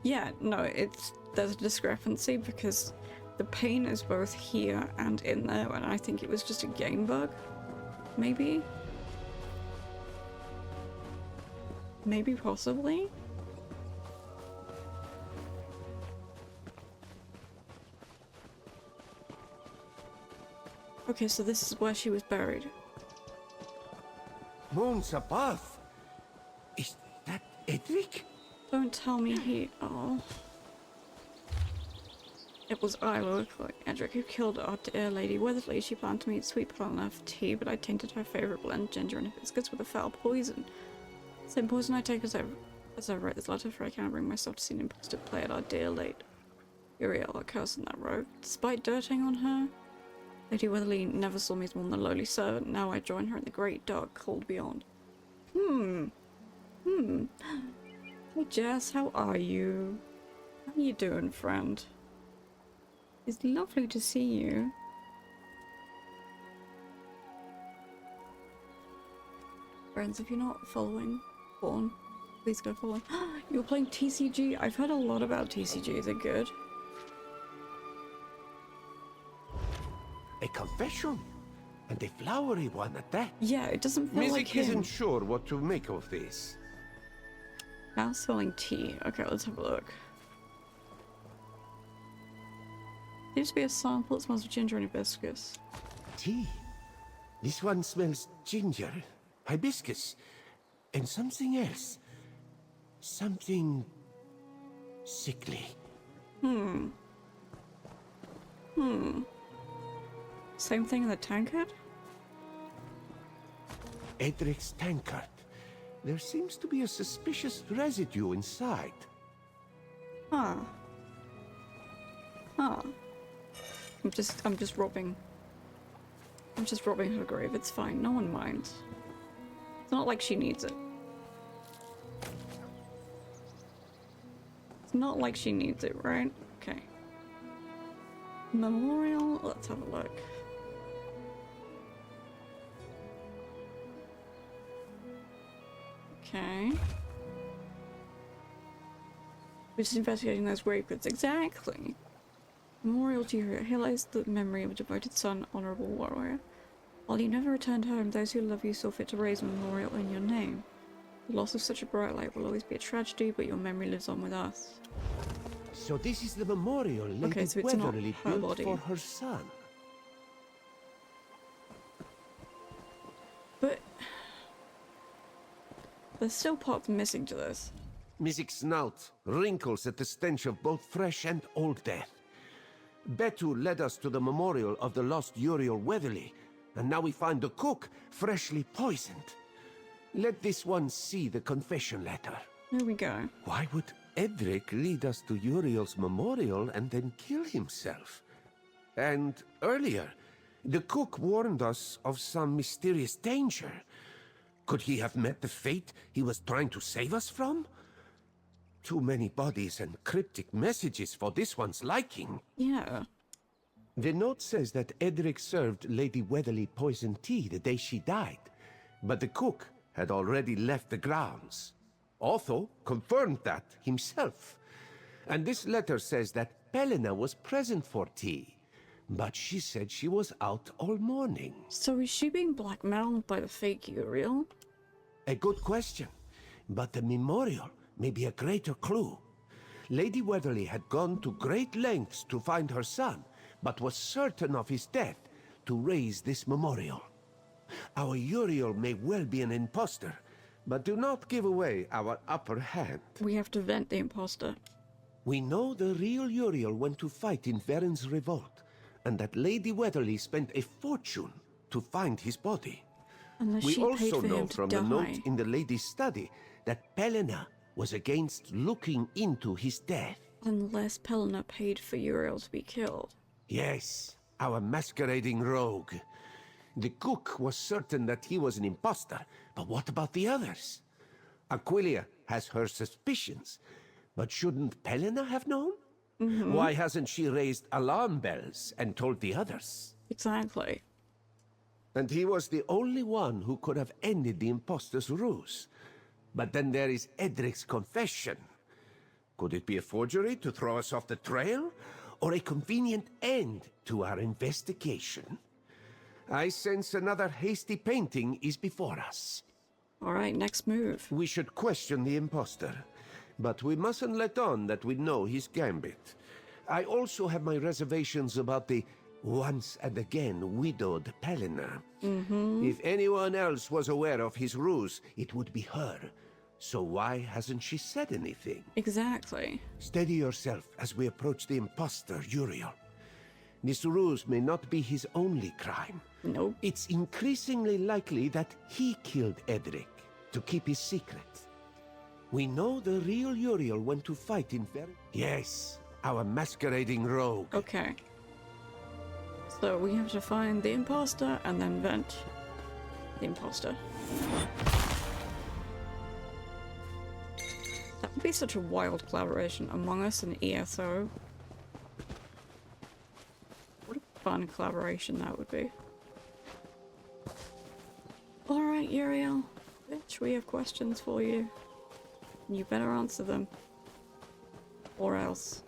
[SPEAKER 1] Yeah, no, there's a discrepancy because the paint is both here and in there, and I think it was just a game bug. Maybe? Maybe, possibly? Okay, so this is where she was buried.
[SPEAKER 3] Moons above. Is that Edric?
[SPEAKER 1] Don't tell me he... Oh. It was I, locally. Edric, who killed our dear Lady Weatherly. She planned to meet sweet Pelena for tea, but I tainted her favourite blend, ginger and hibiscus, with a foul poison. Same poison I take as I write this letter, for I cannot bring myself to see an impostor play at our dear late Uriel, a curse on that rogue. Despite dirting on her, Lady Weatherly never saw me as more than a lowly servant. Now I join her in the great dark cold beyond. Hey Jess, how are you? How are you doing, friend? It's lovely to see you. Friends, if you're not following Born, please go follow. You're playing TCG? I've heard a lot about TCG. Is it good?
[SPEAKER 3] A confession, and a flowery one at that.
[SPEAKER 1] Yeah, it doesn't feel like
[SPEAKER 3] Mizik
[SPEAKER 1] him.
[SPEAKER 3] isn't sure what to make of this.
[SPEAKER 1] Now selling tea. Okay, let's have a look. Seems to be a sample. It smells of ginger and hibiscus.
[SPEAKER 3] Tea. This one smells ginger, hibiscus, and something else. Something sickly.
[SPEAKER 1] Same thing in the tankard?
[SPEAKER 3] Edric's tankard. There seems to be a suspicious residue inside.
[SPEAKER 1] Huh. I'm just robbing. I'm just robbing her grave. It's fine. No one minds. It's not like she needs it. It's not like she needs it, right? Okay. Memorial. Let's have a look. Okay. We're just investigating those grave goods. Exactly. Memorial to you. Here lies the memory of a devoted son, honorable warrior. While you never returned home, those who love you saw fit to raise a memorial in your name. The loss of such a bright light will always be a tragedy, but your memory lives on with us.
[SPEAKER 3] So this is the memorial Lady
[SPEAKER 1] Okay, so it's not
[SPEAKER 3] Weatherly
[SPEAKER 1] her
[SPEAKER 3] built
[SPEAKER 1] body.
[SPEAKER 3] for her son.
[SPEAKER 1] But there's still parts missing to this.
[SPEAKER 3] Mizik's snout wrinkles at the stench of both fresh and old death. Betu led us to the memorial of the lost Uriel Weatherly, and now we find the cook freshly poisoned. Let this one see the confession letter.
[SPEAKER 1] There we go.
[SPEAKER 3] Why would Edric lead us to Uriel's memorial and then kill himself? And earlier, the cook warned us of some mysterious danger. Could he have met the fate he was trying to save us from? Too many bodies and cryptic messages for this one's liking.
[SPEAKER 1] Yeah.
[SPEAKER 3] The note says that Edric served Lady Weatherly poisoned tea the day she died, but the cook had already left the grounds. Otho confirmed that himself. And this letter says that Pelena was present for tea, but she said she was out all morning.
[SPEAKER 1] So is she being blackmailed by the fake Uriel?
[SPEAKER 3] A good question, but the memorial may be a greater clue. Lady Weatherly had gone to great lengths to find her son, but was certain of his death to raise this memorial. Our Uriel may well be an impostor, but do not give away our upper hand.
[SPEAKER 1] We have to vent the imposter.
[SPEAKER 3] We know the real Uriel went to fight in Varen's revolt, and that Lady Weatherly spent a fortune to find his body.
[SPEAKER 1] Unless
[SPEAKER 3] We
[SPEAKER 1] she paid
[SPEAKER 3] also
[SPEAKER 1] for
[SPEAKER 3] know
[SPEAKER 1] him to
[SPEAKER 3] from
[SPEAKER 1] die.
[SPEAKER 3] the note in the lady's study that Pelena was against looking into his death.
[SPEAKER 1] Unless Pelena paid for Uriel to be killed.
[SPEAKER 3] Yes, our masquerading rogue. The cook was certain that he was an imposter, but what about the others? Aquilia has her suspicions, but shouldn't Pelena have known? Why hasn't she raised alarm bells and told the others?
[SPEAKER 1] Exactly.
[SPEAKER 3] And he was the only one who could have ended the imposter's ruse. But then there is Edric's confession. Could it be a forgery to throw us off the trail? Or a convenient end to our investigation? I sense another hasty painting is before us.
[SPEAKER 1] Alright, next move.
[SPEAKER 3] We should question the imposter, but we mustn't let on that we know his gambit. I also have my reservations about the once and again widowed Pelena. If anyone else was aware of his ruse, it would be her. So why hasn't she said anything?
[SPEAKER 1] Exactly.
[SPEAKER 3] Steady yourself as we approach the imposter, Uriel. This ruse may not be his only crime.
[SPEAKER 1] Nope.
[SPEAKER 3] It's increasingly likely that he killed Edric to keep his secret. We know the real Uriel went to fight in Yes, our masquerading rogue.
[SPEAKER 1] Okay. So we have to find the imposter and then vent the imposter. That would be such a wild collaboration, Among Us and ESO. What a fun collaboration that would be. Alright, Uriel. Bitch, we have questions for you. You better answer them. Or else.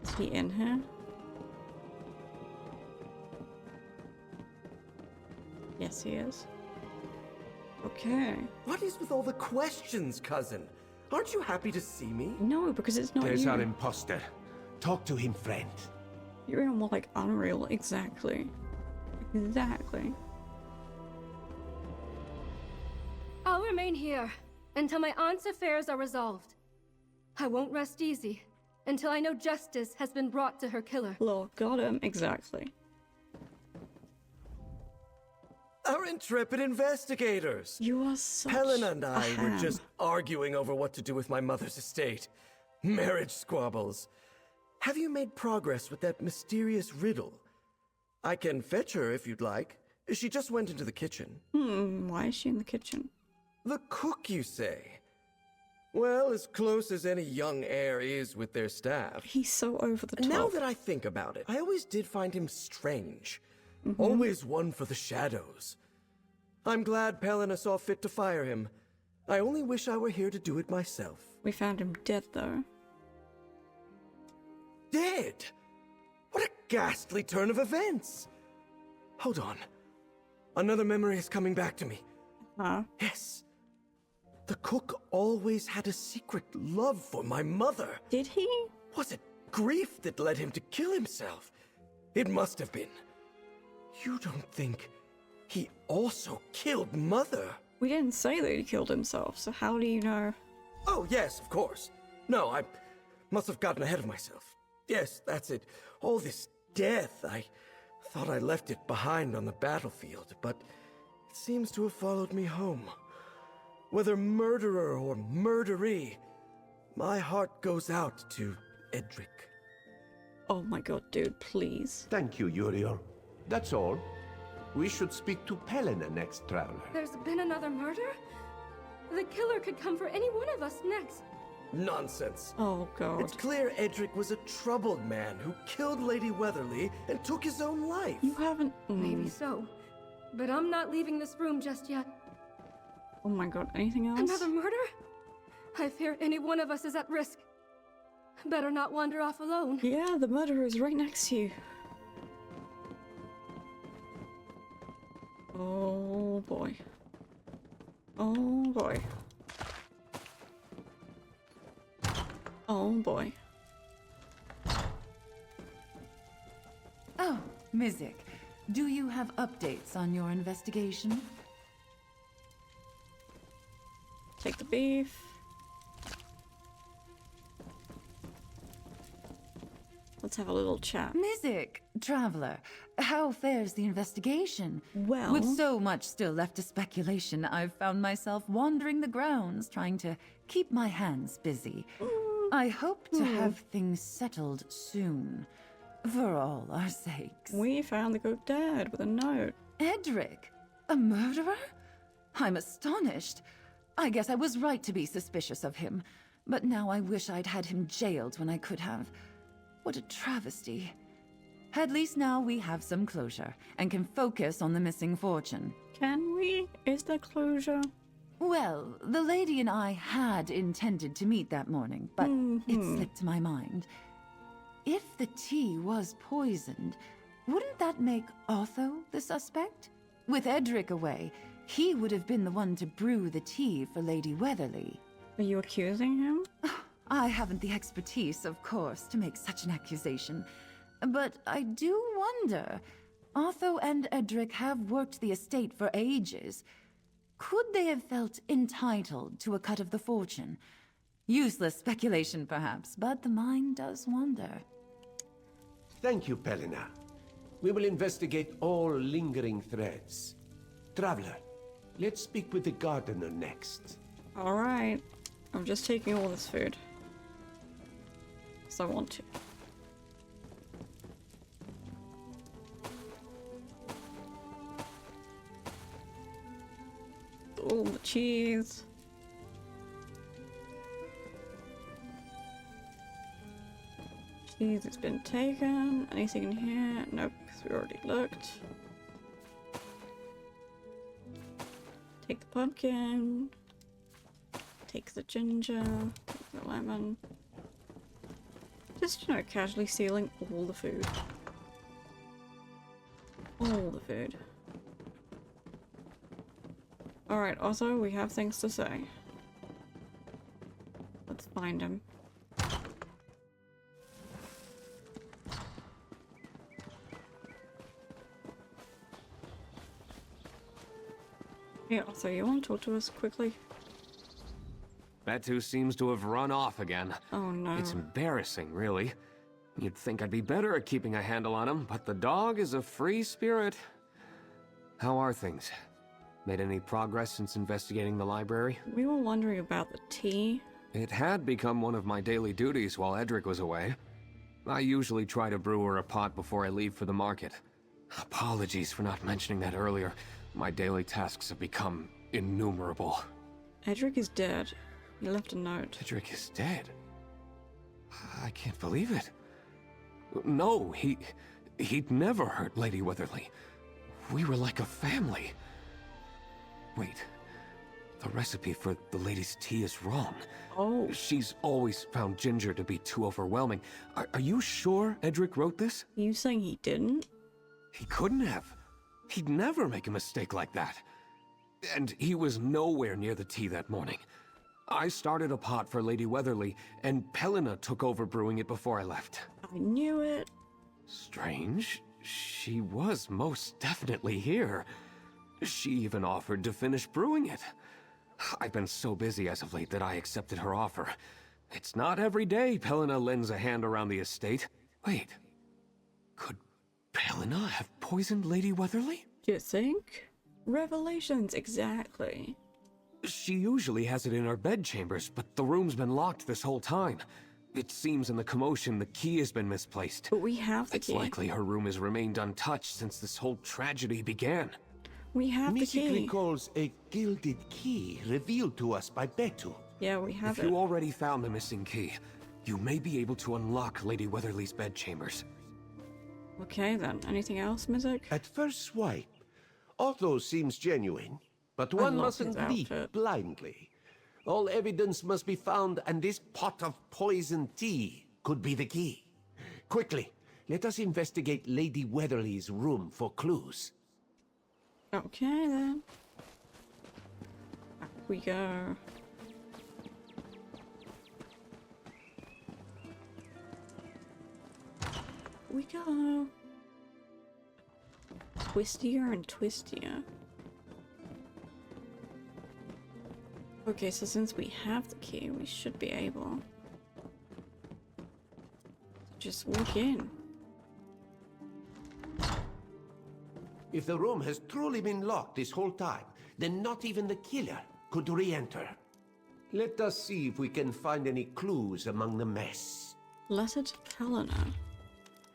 [SPEAKER 1] Is he in here? Yes, he is. Okay.
[SPEAKER 7] What is with all the questions, cousin? Aren't you happy to see me?
[SPEAKER 1] No, because it's not
[SPEAKER 3] There's
[SPEAKER 1] you.
[SPEAKER 3] our imposter. Talk to him, friend.
[SPEAKER 1] You're more like Unreal. Exactly. Exactly.
[SPEAKER 2] I'll remain here until my aunt's affairs are resolved. I won't rest easy until I know justice has been brought to her killer.
[SPEAKER 1] Lord, got him. Exactly.
[SPEAKER 7] Our intrepid investigators.
[SPEAKER 1] You are such
[SPEAKER 7] Helena and I
[SPEAKER 1] a
[SPEAKER 7] were
[SPEAKER 1] ham.
[SPEAKER 7] just arguing over what to do with my mother's estate. Marriage squabbles. Have you made progress with that mysterious riddle? I can fetch her if you'd like. She just went into the kitchen.
[SPEAKER 1] Why is she in the kitchen?
[SPEAKER 7] The cook, you say? Well, as close as any young heir is with their staff.
[SPEAKER 1] He's so over the top.
[SPEAKER 7] Now that I think about it, I always did find him strange. Always one for the shadows. I'm glad Pelena saw fit to fire him. I only wish I were here to do it myself.
[SPEAKER 1] We found him dead, though.
[SPEAKER 7] Dead? What a ghastly turn of events! Hold on. Another memory is coming back to me.
[SPEAKER 1] Huh?
[SPEAKER 7] Yes. The cook always had a secret love for my mother.
[SPEAKER 1] Did he?
[SPEAKER 7] Was it grief that led him to kill himself? It must have been. You don't think he also killed Mother?
[SPEAKER 1] We didn't say that he killed himself, so how do you know?
[SPEAKER 7] Oh, yes, of course. No, I must have gotten ahead of myself. Yes, that's it. All this death, I thought I left it behind on the battlefield, but it seems to have followed me home. Whether murderer or murderee, my heart goes out to Edric.
[SPEAKER 1] Oh my god, dude, please.
[SPEAKER 3] Thank you, Uriel. That's all. We should speak to Pelena next, traveler.
[SPEAKER 2] There's been another murder? The killer could come for any one of us next.
[SPEAKER 7] Nonsense.
[SPEAKER 1] Oh god.
[SPEAKER 7] It's clear Edric was a troubled man who killed Lady Weatherly and took his own life.
[SPEAKER 1] You haven't...
[SPEAKER 2] Maybe so. But I'm not leaving this room just yet.
[SPEAKER 1] Oh my god, anything else?
[SPEAKER 2] Another murder? I fear any one of us is at risk. Better not wander off alone.
[SPEAKER 1] Yeah, the murderer is right next to you. Oh boy. Oh boy. Oh boy.
[SPEAKER 6] Oh, Mizik, do you have updates on your investigation?
[SPEAKER 1] Take the beef. Let's have a little chat.
[SPEAKER 6] Mizik, traveler, how fares the investigation?
[SPEAKER 1] Well...
[SPEAKER 6] With so much still left to speculation, I've found myself wandering the grounds, trying to keep my hands busy. I hope to have things settled soon. For all our sakes.
[SPEAKER 1] We found the good dad with a note.
[SPEAKER 6] Edric? A murderer? I'm astonished. I guess I was right to be suspicious of him. But now I wish I'd had him jailed when I could have. What a travesty. At least now we have some closure, and can focus on the missing fortune.
[SPEAKER 1] Can we? Is there closure?
[SPEAKER 6] Well, the lady and I had intended to meet that morning, but it slipped my mind. If the tea was poisoned, wouldn't that make Otho the suspect? With Edric away, he would have been the one to brew the tea for Lady Weatherly.
[SPEAKER 1] Are you accusing him?
[SPEAKER 6] I haven't the expertise, of course, to make such an accusation. But I do wonder. Otho and Edric have worked the estate for ages. Could they have felt entitled to a cut of the fortune? Useless speculation, perhaps, but the mind does wander.
[SPEAKER 3] Thank you, Pelina. We will investigate all lingering threads. Traveler, let's speak with the gardener next.
[SPEAKER 1] Alright. I'm just taking all this food. Because I want to. All the cheese. Cheese has been taken. Anything in here? Nope, because we already looked. Take the pumpkin. Take the ginger. Take the lemon. Just, you know, casually stealing all the food. All the food. Alright, also, we have things to say. Let's find him. Yeah, so you want to talk to us quickly?
[SPEAKER 8] Betu seems to have run off again.
[SPEAKER 1] Oh no.
[SPEAKER 8] It's embarrassing, really. You'd think I'd be better at keeping a handle on him, but the dog is a free spirit. How are things? Made any progress since investigating the library?
[SPEAKER 1] We were wondering about the tea.
[SPEAKER 8] It had become one of my daily duties while Edric was away. I usually try to brew her a pot before I leave for the market. Apologies for not mentioning that earlier. My daily tasks have become innumerable.
[SPEAKER 1] Edric is dead. He left a note.
[SPEAKER 8] Edric is dead? I can't believe it. No, he'd never hurt Lady Weatherly. We were like a family. Wait, the recipe for the lady's tea is wrong.
[SPEAKER 1] Oh.
[SPEAKER 8] She's always found ginger to be too overwhelming. Are you sure Edric wrote this?
[SPEAKER 1] Are you saying he didn't?
[SPEAKER 8] He couldn't have. He'd never make a mistake like that. And he was nowhere near the tea that morning. I started a pot for Lady Weatherly, and Pelina took over brewing it before I left.
[SPEAKER 1] I knew it.
[SPEAKER 8] Strange. She was most definitely here. She even offered to finish brewing it. I've been so busy as of late that I accepted her offer. It's not every day Pelina lends a hand around the estate. Wait. Could Pelina have poisoned Lady Weatherly?
[SPEAKER 1] Do you think? Revelations, exactly.
[SPEAKER 8] She usually has it in her bedchambers, but the room's been locked this whole time. It seems in the commotion the key has been misplaced.
[SPEAKER 1] But we have the key.
[SPEAKER 8] It's likely her room has remained untouched since this whole tragedy began.
[SPEAKER 1] We have the
[SPEAKER 3] Music
[SPEAKER 1] key.
[SPEAKER 3] recalls a gilded key revealed to us by Betu.
[SPEAKER 1] Yeah, we have
[SPEAKER 8] If
[SPEAKER 1] it.
[SPEAKER 8] you already found the missing key, you may be able to unlock Lady Weatherly's bedchambers.
[SPEAKER 1] Okay then. Anything else, Mizik?
[SPEAKER 3] At first swipe, Otho seems genuine, but one
[SPEAKER 1] love his
[SPEAKER 3] mustn't leap
[SPEAKER 1] outfit.
[SPEAKER 3] blindly. All evidence must be found, and this pot of poisoned tea could be the key. Quickly, let us investigate Lady Weatherly's room for clues.
[SPEAKER 1] Okay then. Back we go. We go. Twistier and twistier. Okay, so since we have the key, we should be able to just walk in.
[SPEAKER 3] If the room has truly been locked this whole time, then not even the killer could re-enter. Let us see if we can find any clues among the mess.
[SPEAKER 1] Letter to Pelena.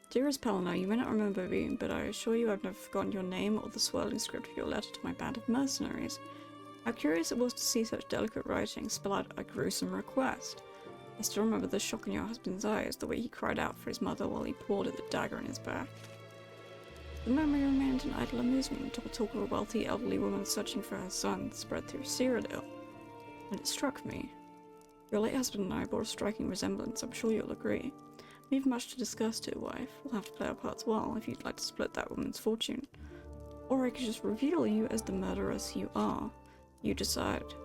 [SPEAKER 1] Dearest Pelena, you may not remember me, but I assure you I've never forgotten your name or the swirling script of your letter to my band of mercenaries. How curious it was to see such delicate writing spell out a gruesome request. I still remember the shock in your husband's eyes, the way he cried out for his mother while he pawed at the dagger in his back. The memory remained an idle amusement until talk of a wealthy elderly woman searching for her son spread through Cyrodiil. And it struck me. Your late husband and I bore a striking resemblance, I'm sure you'll agree. We've much to discuss, dear wife. We'll have to play our parts well if you'd like to split that woman's fortune. Or I could just reveal you as the murderess you are. You decide.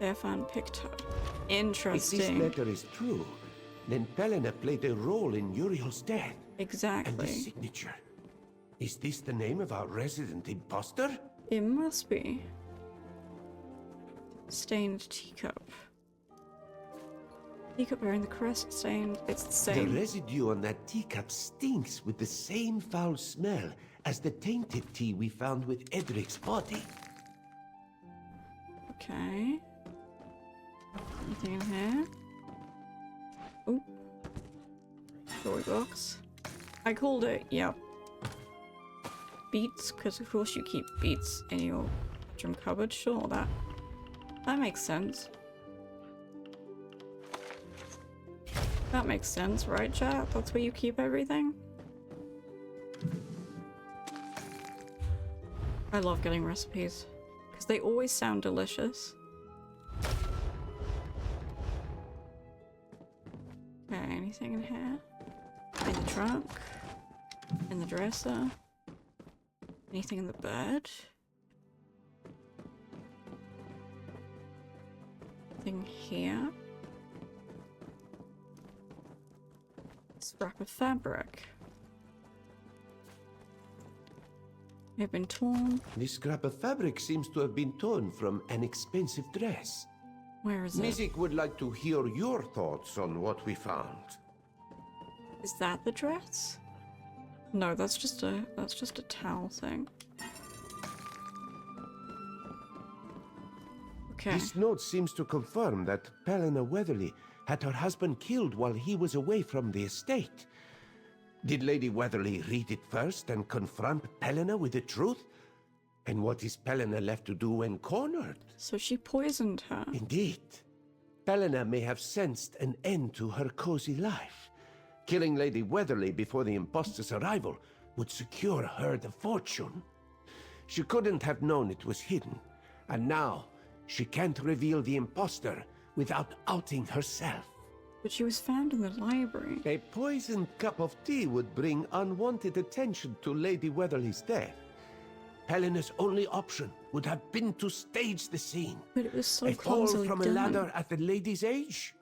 [SPEAKER 1] Therefan picked her. Interesting.
[SPEAKER 3] If this letter is true, then Pelena played a role in Uriel's death.
[SPEAKER 1] Exactly.
[SPEAKER 3] And the signature. Is this the name of our resident imposter?
[SPEAKER 1] It must be. Stained teacup. Teacup bearing the crest stained. It's the same.
[SPEAKER 3] The residue on that teacup stinks with the same foul smell as the tainted tea we found with Edric's body.
[SPEAKER 1] Okay. Anything in here? Oh. Toy box. I called it, yep. Beets, because of course you keep beets in your bedroom cupboard. Sure, that makes sense. That makes sense, right, chat? That's where you keep everything? I love getting recipes, because they always sound delicious. Okay, anything in here? In the trunk? In the dresser? Anything in the bed? Anything here? Scrap of fabric. They've been torn.
[SPEAKER 3] This scrap of fabric seems to have been torn from an expensive dress.
[SPEAKER 1] Where is it?
[SPEAKER 3] Mizik would like to hear your thoughts on what we found.
[SPEAKER 1] Is that the dress? No, that's just a towel thing. Okay.
[SPEAKER 3] This note seems to confirm that Pelena Weatherly had her husband killed while he was away from the estate. Did Lady Weatherly read it first and confront Pelena with the truth? And what is Pelena left to do when cornered?
[SPEAKER 1] So she poisoned her.
[SPEAKER 3] Indeed. Pelena may have sensed an end to her cozy life. Killing Lady Weatherly before the imposter's arrival would secure her the fortune. She couldn't have known it was hidden, and now she can't reveal the imposter without outing herself.
[SPEAKER 1] But she was found in the library.
[SPEAKER 3] A poisoned cup of tea would bring unwanted attention to Lady Weatherly's death. Helena's only option would have been to stage the scene.
[SPEAKER 1] But it was so
[SPEAKER 3] a fall
[SPEAKER 1] clumsily
[SPEAKER 3] from a
[SPEAKER 1] done.
[SPEAKER 3] ladder at the lady's age?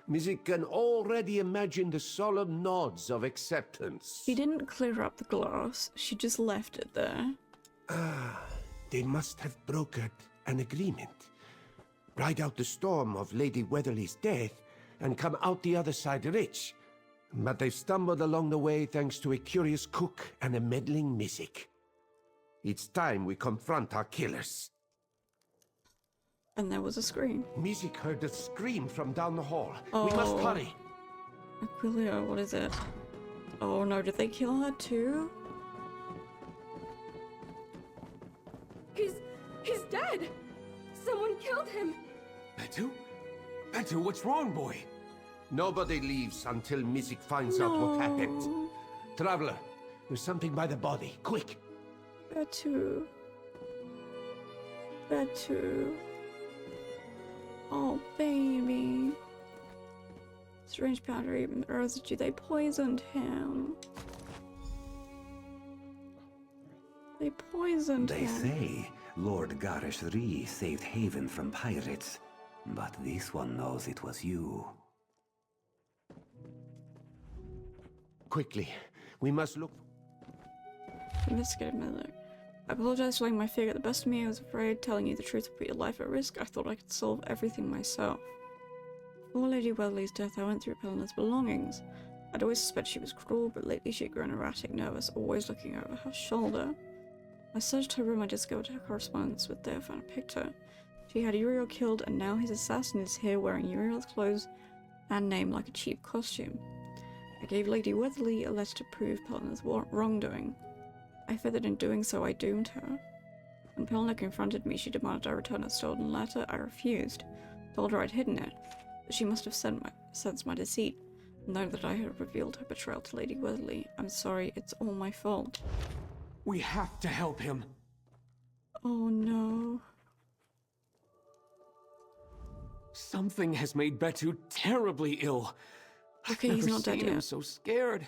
[SPEAKER 3] Mizik can already imagine the solemn nods of acceptance.
[SPEAKER 1] She didn't clear up the glass. She just left it there.
[SPEAKER 3] They must have brokered an agreement. Ride out the storm of Lady Weatherly's death and come out the other side rich. But they've stumbled along the way thanks to a curious cook and a meddling Mizik. It's time we confront our killers.
[SPEAKER 1] And there was a scream.
[SPEAKER 3] Mizik heard a scream from down the hall.
[SPEAKER 1] Oh.
[SPEAKER 3] We must hurry.
[SPEAKER 1] Aquilio, what is it? Oh no, did they kill her too?
[SPEAKER 2] He's dead! Someone killed him!
[SPEAKER 8] Betu? Betu, what's wrong, boy?
[SPEAKER 3] Nobody leaves until Mizik finds out what happened. Traveler, there's something by the body. Quick!
[SPEAKER 1] Betu. Betu. Oh, baby. Strange powdery residue. They poisoned him. They poisoned
[SPEAKER 10] They
[SPEAKER 1] him.
[SPEAKER 10] say Lord Garish Ree saved Haven from pirates, but this one knows it was you.
[SPEAKER 3] Quickly, we must look.
[SPEAKER 1] Investigative medic. I apologize for letting my fear get the best of me. I was afraid telling you the truth would put your life at risk. I thought I could solve everything myself. Before Lady Weatherly's death, I went through Pelena's belongings. I'd always suspected she was cruel, but lately she'd grown erratic, nervous, always looking over her shoulder. I searched her room. I discovered her correspondence with Theophan and picked her. She She had Uriel killed, and now his assassin is here wearing Uriel's clothes and name like a cheap costume. I gave Lady Weatherly a letter to prove Pelina's wrongdoing. I feared that in doing so I doomed her. When Pelina confronted me, she demanded I return a stolen letter. I refused. Told her I'd hidden it, but she must have sensed my deceit, knowing that I had revealed her betrayal to Lady Weatherly. I'm sorry, it's all my fault.
[SPEAKER 8] We have to help him.
[SPEAKER 1] Oh no.
[SPEAKER 8] Something has made Betu terribly ill.
[SPEAKER 1] Okay,
[SPEAKER 8] I've
[SPEAKER 1] he's
[SPEAKER 8] never
[SPEAKER 1] not dead
[SPEAKER 8] seen him
[SPEAKER 1] yet.
[SPEAKER 8] so scared.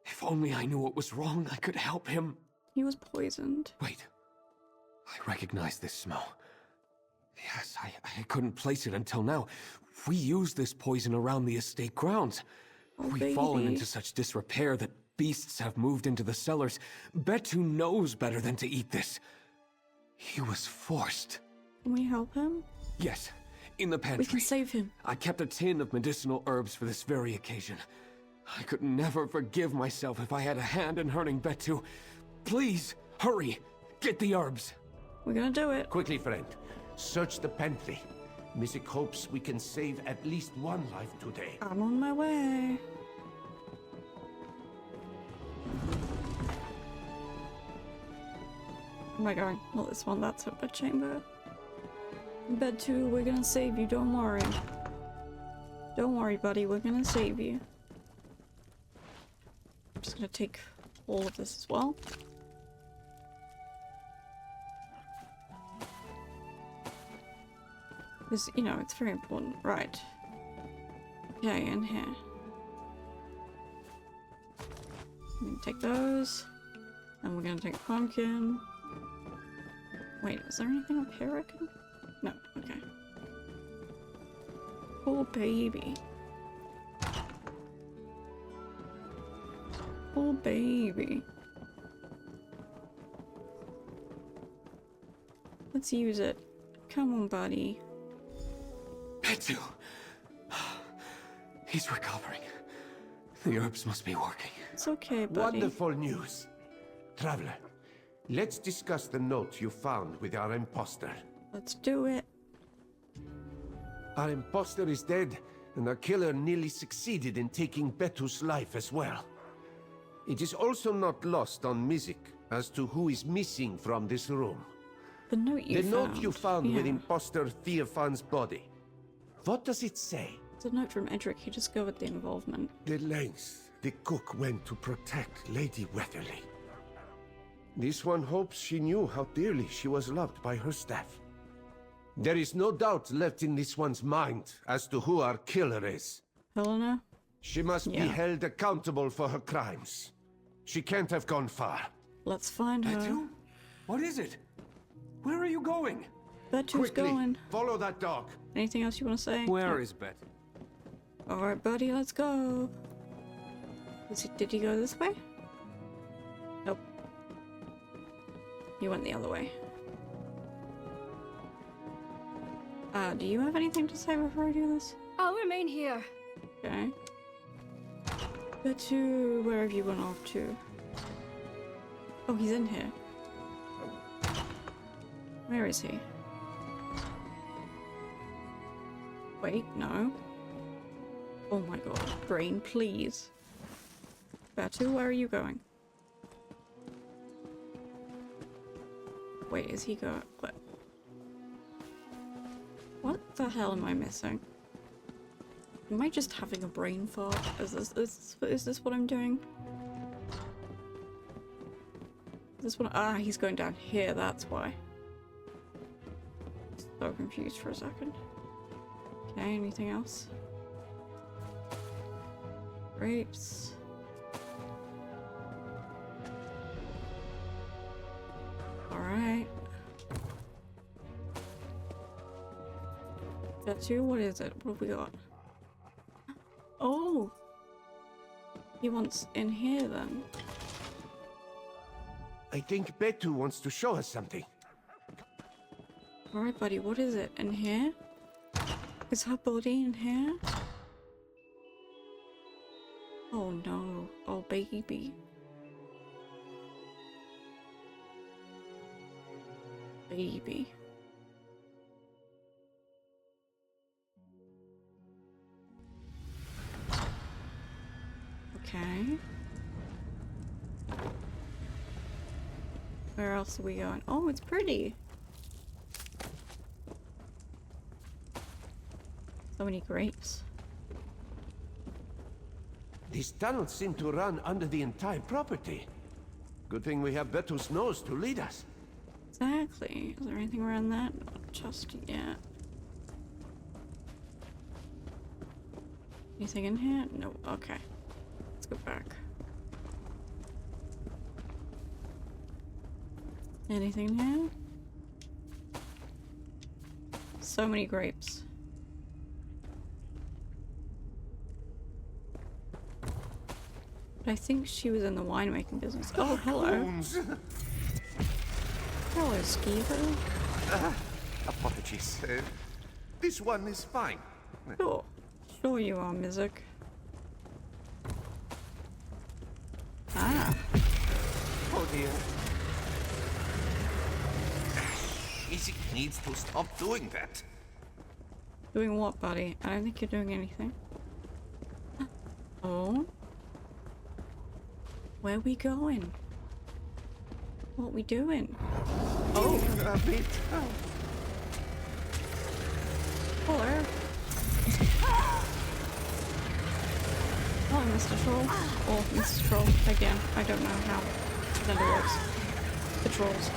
[SPEAKER 8] If only I knew what was wrong, I could help him.
[SPEAKER 1] He was poisoned.
[SPEAKER 8] Wait. I recognize this smell. Yes, I couldn't place it until now. We use this poison around the estate grounds.
[SPEAKER 1] Oh,
[SPEAKER 8] We've
[SPEAKER 1] baby.
[SPEAKER 8] fallen into such disrepair that beasts have moved into the cellars. Betu knows better than to eat this. He was forced.
[SPEAKER 1] Can we help him?
[SPEAKER 8] Yes, in the pantry.
[SPEAKER 1] We can save him.
[SPEAKER 8] I kept a tin of medicinal herbs for this very occasion. I could never forgive myself if I had a hand in hurting Betu. Please, hurry. Get the herbs.
[SPEAKER 1] We're gonna do it.
[SPEAKER 3] Quickly, friend. Search the pantry. Mizik hopes we can save at least one life today.
[SPEAKER 1] I'm on my way. Where am I going? Not this one, that's a bedchamber. Bed 2, we're gonna save you, don't worry. Don't worry, buddy, we're gonna save you. I'm just gonna take all of this as well. Because, you know, it's very important. Right. Okay, in here. I'm gonna take those. And we're gonna take a pumpkin. Wait, is there anything up here I can? No, okay. Oh, baby. Oh, baby. Let's use it. Come on, buddy.
[SPEAKER 8] Betu! He's recovering. The herbs must be working.
[SPEAKER 1] It's okay, buddy.
[SPEAKER 3] Wonderful news. Traveler, let's discuss the note you found with our imposter.
[SPEAKER 1] Let's do it.
[SPEAKER 3] Our imposter is dead, and our killer nearly succeeded in taking Betu's life as well. It is also not lost on Mizik as to who is missing from this room.
[SPEAKER 1] The note you
[SPEAKER 3] The
[SPEAKER 1] found.
[SPEAKER 3] note you found with
[SPEAKER 1] Yeah.
[SPEAKER 3] imposter Theophan's body. What does it say?
[SPEAKER 1] It's a note from Edric. He discovered the involvement.
[SPEAKER 3] The lengths the cook went to protect Lady Weatherly. This one hopes she knew how dearly she was loved by her staff. There is no doubt left in this one's mind as to who our killer is.
[SPEAKER 1] Helena?
[SPEAKER 3] She must be
[SPEAKER 1] Yeah.
[SPEAKER 3] held accountable for her crimes. She can't have gone far.
[SPEAKER 1] Let's find her.
[SPEAKER 8] Betu? What is it? Where are you going?
[SPEAKER 1] Betu's
[SPEAKER 3] Quickly,
[SPEAKER 1] going.
[SPEAKER 3] follow that dog.
[SPEAKER 1] Anything else you want to say?
[SPEAKER 8] Where is Betu?
[SPEAKER 1] Alright, buddy, let's go. Did he go this way? Nope. He went the other way. Do you have anything to say before I do this?
[SPEAKER 2] I'll remain here.
[SPEAKER 1] Okay. Betu, where have you gone off to? Oh, he's in here. Where is he? Wait, no. Oh my god. Brain, please. Betu, where are you going? Wait, is he going? What the hell am I missing? Am I just having a brain fart? Is this what I'm doing? Is this what? Ah, he's going down here. That's why. So confused for a second. Okay, anything else? Grapes. Alright. Betu, what is it? What have we got? Oh! He wants in here then.
[SPEAKER 3] I think Betu wants to show us something.
[SPEAKER 1] Alright, buddy, what is it? In here? Is her body in here? Oh no. Oh, baby. Baby. Okay. Where else are we going? Oh, it's pretty. So many grapes.
[SPEAKER 3] These tunnels seem to run under the entire property. Good thing we have Betu's nose to lead us.
[SPEAKER 1] Exactly. Is there anything around that? Not just yet. Anything in here? No. Okay. Let's go back. Anything in here? So many grapes. But I think she was in the winemaking business. Oh, hello. Hello, Skeever.
[SPEAKER 3] Apologies. This one is fine.
[SPEAKER 1] Sure. Sure you are, Mizik. Ah.
[SPEAKER 3] Oh dear. Mizik needs to stop doing that.
[SPEAKER 1] Doing what, buddy? I don't think you're doing anything. Oh? Where are we going? What are we doing? Oh! Hello. Hello, Mr. Troll. Or Mrs. Troll. Again, I don't know how that works. The trolls.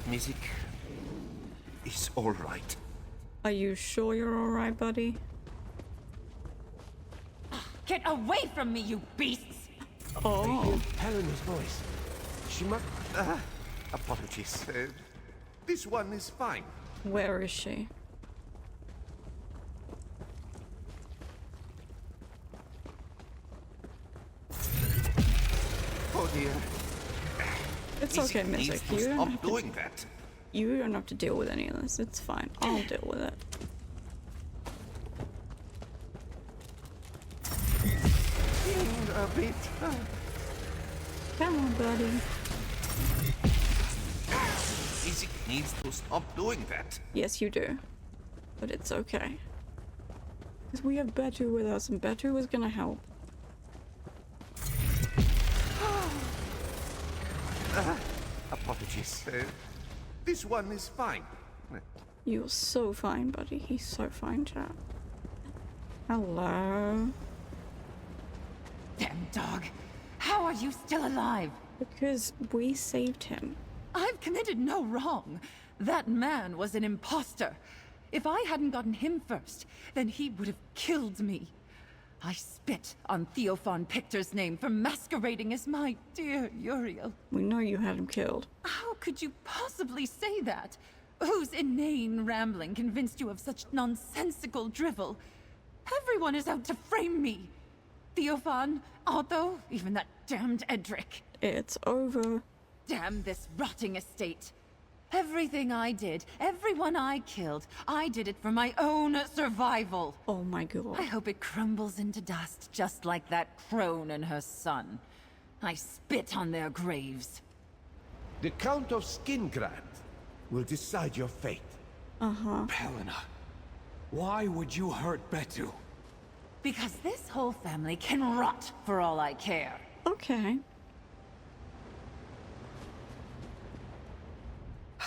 [SPEAKER 3] Mizik is all right.
[SPEAKER 1] Are you sure you're alright, buddy?
[SPEAKER 6] Get away from me, you beasts!
[SPEAKER 1] Oh.
[SPEAKER 3] Helena's voice. She must... apologies. This one is fine.
[SPEAKER 1] Where is she?
[SPEAKER 3] Oh dear.
[SPEAKER 1] It's okay, Mizik. You don't have to...
[SPEAKER 3] doing that.
[SPEAKER 1] You don't have to deal with any of this. It's fine. I'll deal with it.
[SPEAKER 3] A bit.
[SPEAKER 1] Come on, buddy.
[SPEAKER 3] Mizik needs to stop doing that.
[SPEAKER 1] Yes, you do. But it's okay. Because we have Betu with us, and Betu is gonna help.
[SPEAKER 3] Apologies. This one is fine.
[SPEAKER 1] You're so fine, buddy. He's so fine, chat. Hello.
[SPEAKER 6] Damn dog. How are you still alive?
[SPEAKER 1] Because we saved him.
[SPEAKER 6] I've committed no wrong. That man was an imposter. If I hadn't gotten him first, then he would have killed me. I spit on Theophan Pictor's name for masquerading as my dear Uriel.
[SPEAKER 1] We know you had him killed.
[SPEAKER 6] How could you possibly say that? Whose inane rambling convinced you of such nonsensical drivel? Everyone is out to frame me. Theophan, Otto, even that damned Edric.
[SPEAKER 1] It's over.
[SPEAKER 6] Damn this rotting estate. Everything I did, everyone I killed, I did it for my own survival.
[SPEAKER 1] Oh my god.
[SPEAKER 6] I hope it crumbles into dust just like that crone and her son. I spit on their graves.
[SPEAKER 3] The Count of Skingrad will decide your fate.
[SPEAKER 1] Uh-huh.
[SPEAKER 8] Helena, why would you hurt Betu?
[SPEAKER 6] Because this whole family can rot for all I care.
[SPEAKER 1] Okay.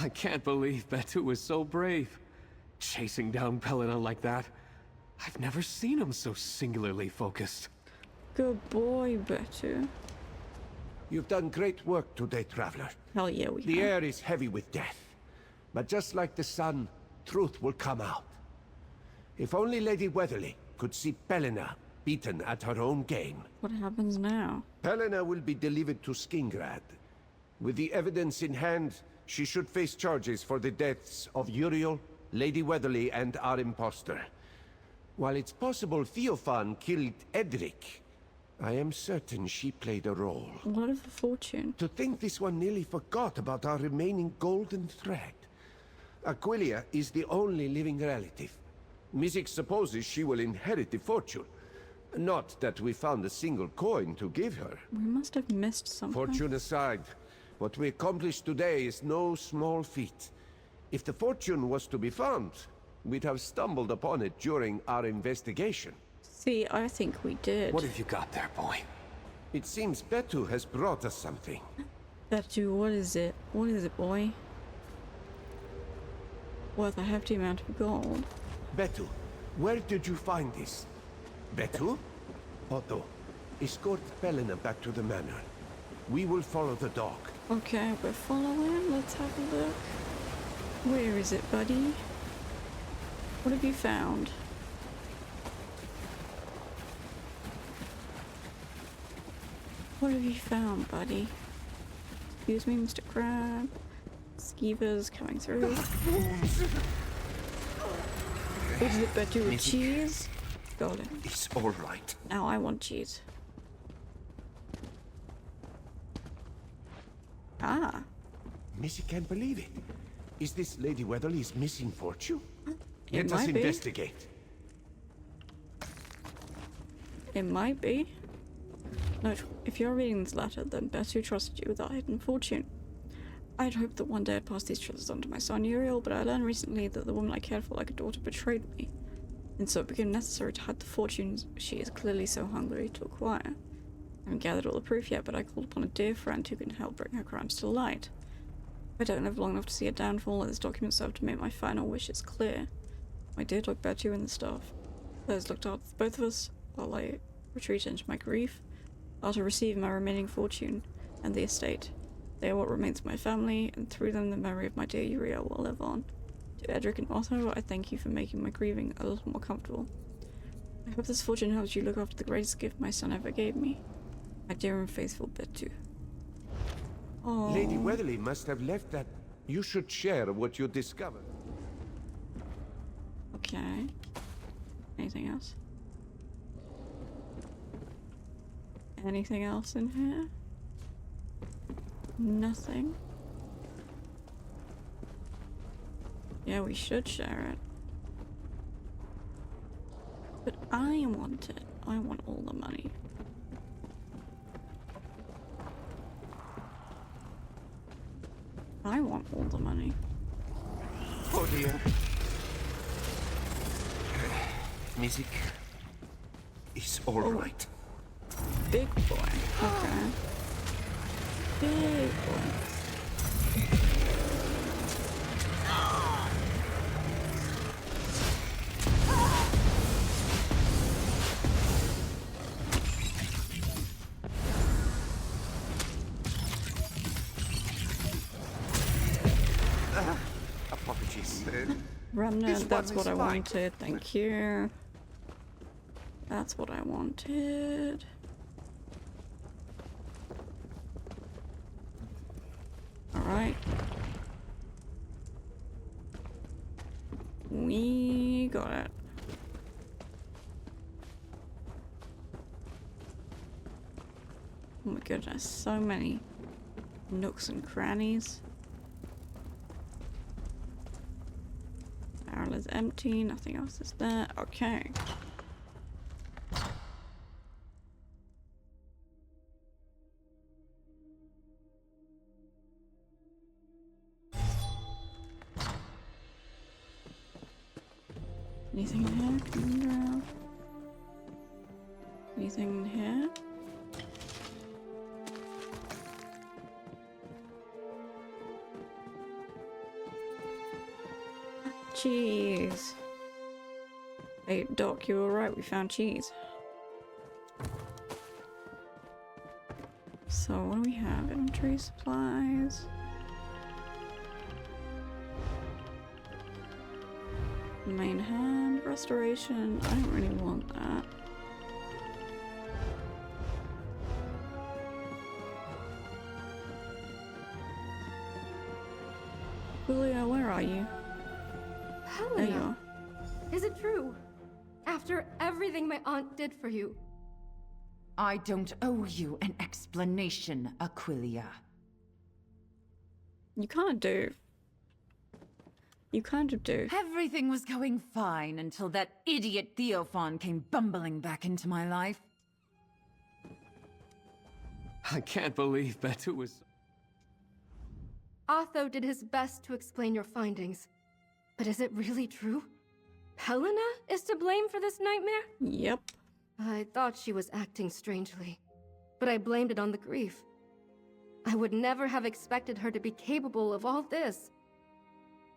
[SPEAKER 8] I can't believe Betu was so brave. Chasing down Helena like that. I've never seen him so singularly focused.
[SPEAKER 1] Good boy, Betu.
[SPEAKER 3] You've done great work today, Traveler.
[SPEAKER 1] Hell yeah, we
[SPEAKER 3] The
[SPEAKER 1] have.
[SPEAKER 3] air is heavy with death. But just like the sun, truth will come out. If only Lady Weatherly could see Helena beaten at her own game.
[SPEAKER 1] What happens now?
[SPEAKER 3] Helena will be delivered to Skingrad. With the evidence in hand, she should face charges for the deaths of Uriel, Lady Weatherly, and our impostor. While it's possible Theophan killed Edric, I am certain she played a role.
[SPEAKER 1] What of a fortune?
[SPEAKER 3] To think this one nearly forgot about our remaining golden thread. Aquilia is the only living relative. Mizik supposes she will inherit the fortune. Not that we found a single coin to give her.
[SPEAKER 1] We must have missed something.
[SPEAKER 3] Fortune aside, what we accomplished today is no small feat. If the fortune was to be found, we'd have stumbled upon it during our investigation.
[SPEAKER 1] See, I think we did.
[SPEAKER 8] What have you got there, boy?
[SPEAKER 3] It seems Betu has brought us something.
[SPEAKER 1] Betu, what is it? What is it, boy? Worth a hefty amount of gold.
[SPEAKER 3] Betu, where did you find this? Betu? Otto, escort Belena back to the manor. We will follow the dog.
[SPEAKER 1] Okay, we're following. Let's have a look. Where is it, buddy? What have you found? What have you found, buddy? Excuse me, Mr. Crab. Skeevers coming through. Is it better with cheese? Got it.
[SPEAKER 3] It's all right.
[SPEAKER 1] Now I want cheese. Ah.
[SPEAKER 3] Missy can't believe it. Is this Lady Weatherly's missing fortune?
[SPEAKER 1] It
[SPEAKER 3] Let us
[SPEAKER 1] might be.
[SPEAKER 3] investigate.
[SPEAKER 1] It might be. Note, if you're reading this letter, then Betu trusted you with our hidden fortune. I'd hoped that one day I'd pass these treasures on to my son Uriel, but I learned recently that the woman I cared for like a daughter betrayed me, and so it became necessary to hide the fortunes she is clearly so hungry to acquire. I haven't gathered all the proof yet, but I called upon a dear friend who can help bring her crimes to light. I don't live long enough to see a downfall, and this document served to make my final wishes clear. My dear dog Betu and the staff. Those looked after both of us while I retreated into my grief. After receiving my remaining fortune and the estate, they are what remains of my family, and through them the memory of my dear Uriel will live on. To Edric and Otto, I thank you for making my grieving a little more comfortable. I hope this fortune helps you look after the greatest gift my son ever gave me. My dear and faithful Betu. Oh.
[SPEAKER 3] Lady Weatherly must have left that. You should share what you discovered.
[SPEAKER 1] Okay. Anything else? Anything else in here? Nothing. Yeah, we should share it. But I want it. I want all the money. I want all the money.
[SPEAKER 3] Oh dear. Music is all right.
[SPEAKER 1] Big boy. Okay. Big boy.
[SPEAKER 3] Apologies.
[SPEAKER 1] Remnant, that's what I
[SPEAKER 3] fine.
[SPEAKER 1] wanted. Thank you. That's what I wanted. Alright. We got it. Oh my goodness, so many nooks and crannies. Barrel is empty, nothing else is there. Okay. Anything in here? Clean ground. Anything in here? Cheese. Hey, Doc, you were right. We found cheese. So, what do we have? Inventory supplies. Main hand restoration. I don't really want that. Julia, where are you? There you are.
[SPEAKER 2] Is it true? After everything my aunt did for you,
[SPEAKER 6] I don't owe you an explanation, Aquilia.
[SPEAKER 1] You kind of do.
[SPEAKER 6] Everything was going fine until that idiot Theophan came bumbling back into my life.
[SPEAKER 8] I can't believe Betu was...
[SPEAKER 2] Otho did his best to explain your findings. But is it really true? Helena is to blame for this nightmare?
[SPEAKER 1] Yep.
[SPEAKER 2] I thought she was acting strangely, but I blamed it on the grief. I would never have expected her to be capable of all this.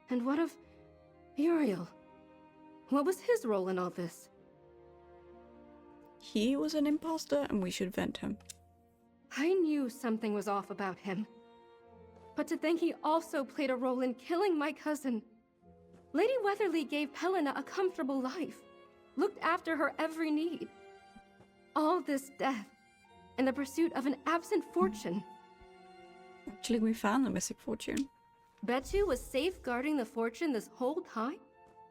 [SPEAKER 2] And what of Uriel? What was his role in all this?
[SPEAKER 1] He was an imposter and we should vent him.
[SPEAKER 2] I knew something was off about him. But to think he also played a role in killing my cousin. Lady Weatherly gave Helena a comfortable life, looked after her every need. All this death, in the pursuit of an absent fortune.
[SPEAKER 1] Actually, we found the missing fortune.
[SPEAKER 2] Betu was safeguarding the fortune this whole time?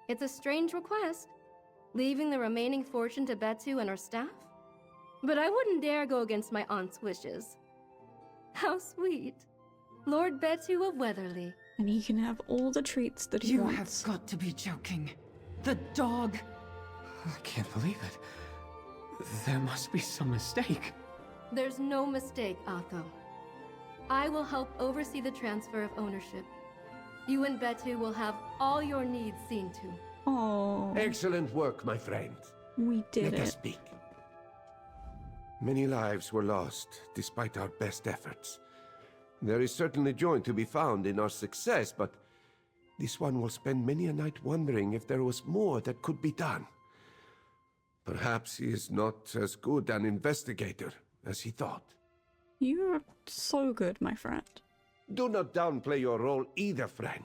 [SPEAKER 2] It's a strange request, leaving the remaining fortune to Betu and her staff? But I wouldn't dare go against my aunt's wishes. How sweet. Lord Betu of Weatherly.
[SPEAKER 1] And he can have all the treats that he
[SPEAKER 6] You
[SPEAKER 1] wants.
[SPEAKER 6] have got to be joking. The dog.
[SPEAKER 8] I can't believe it. There must be some mistake.
[SPEAKER 2] There's no mistake, Otho. I will help oversee the transfer of ownership. You and Betu will have all your needs seen to.
[SPEAKER 1] Oh,
[SPEAKER 3] Excellent work, my friend.
[SPEAKER 1] we did
[SPEAKER 3] Let us
[SPEAKER 1] it.
[SPEAKER 3] speak. Many lives were lost, despite our best efforts. There is certainly joy to be found in our success, but this one will spend many a night wondering if there was more that could be done. Perhaps he is not as good an investigator as he thought.
[SPEAKER 1] You're so good, my friend.
[SPEAKER 3] Do not downplay your role either, friend.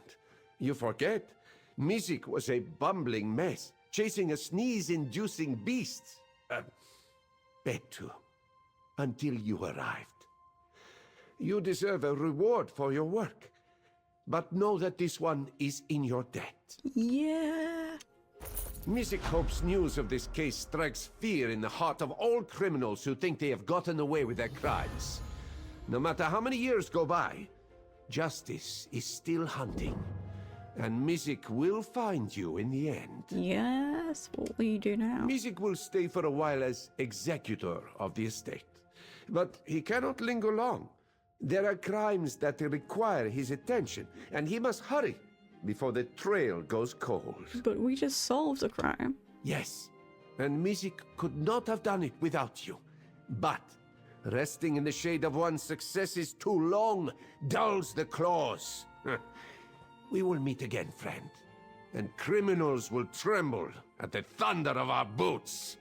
[SPEAKER 3] You forget, Mizik was a bumbling mess, chasing a sneeze-inducing beast. Betu, until you arrived. You deserve a reward for your work, but know that this one is in your debt.
[SPEAKER 1] Yeah.
[SPEAKER 3] Mizik hopes news of this case strikes fear in the heart of all criminals who think they have gotten away with their crimes. No matter how many years go by, justice is still hunting, and Mizik will find you in the end.
[SPEAKER 1] Yes, what will you do now?
[SPEAKER 3] Mizik will stay for a while as executor of the estate, but he cannot linger long. There are crimes that require his attention, and he must hurry before the trail goes cold.
[SPEAKER 1] But we just solved a crime.
[SPEAKER 3] Yes, and Mizik could not have done it without you. But resting in the shade of one's successes too long dulls the claws. We will meet again, friend, and criminals will tremble at the thunder of our boots.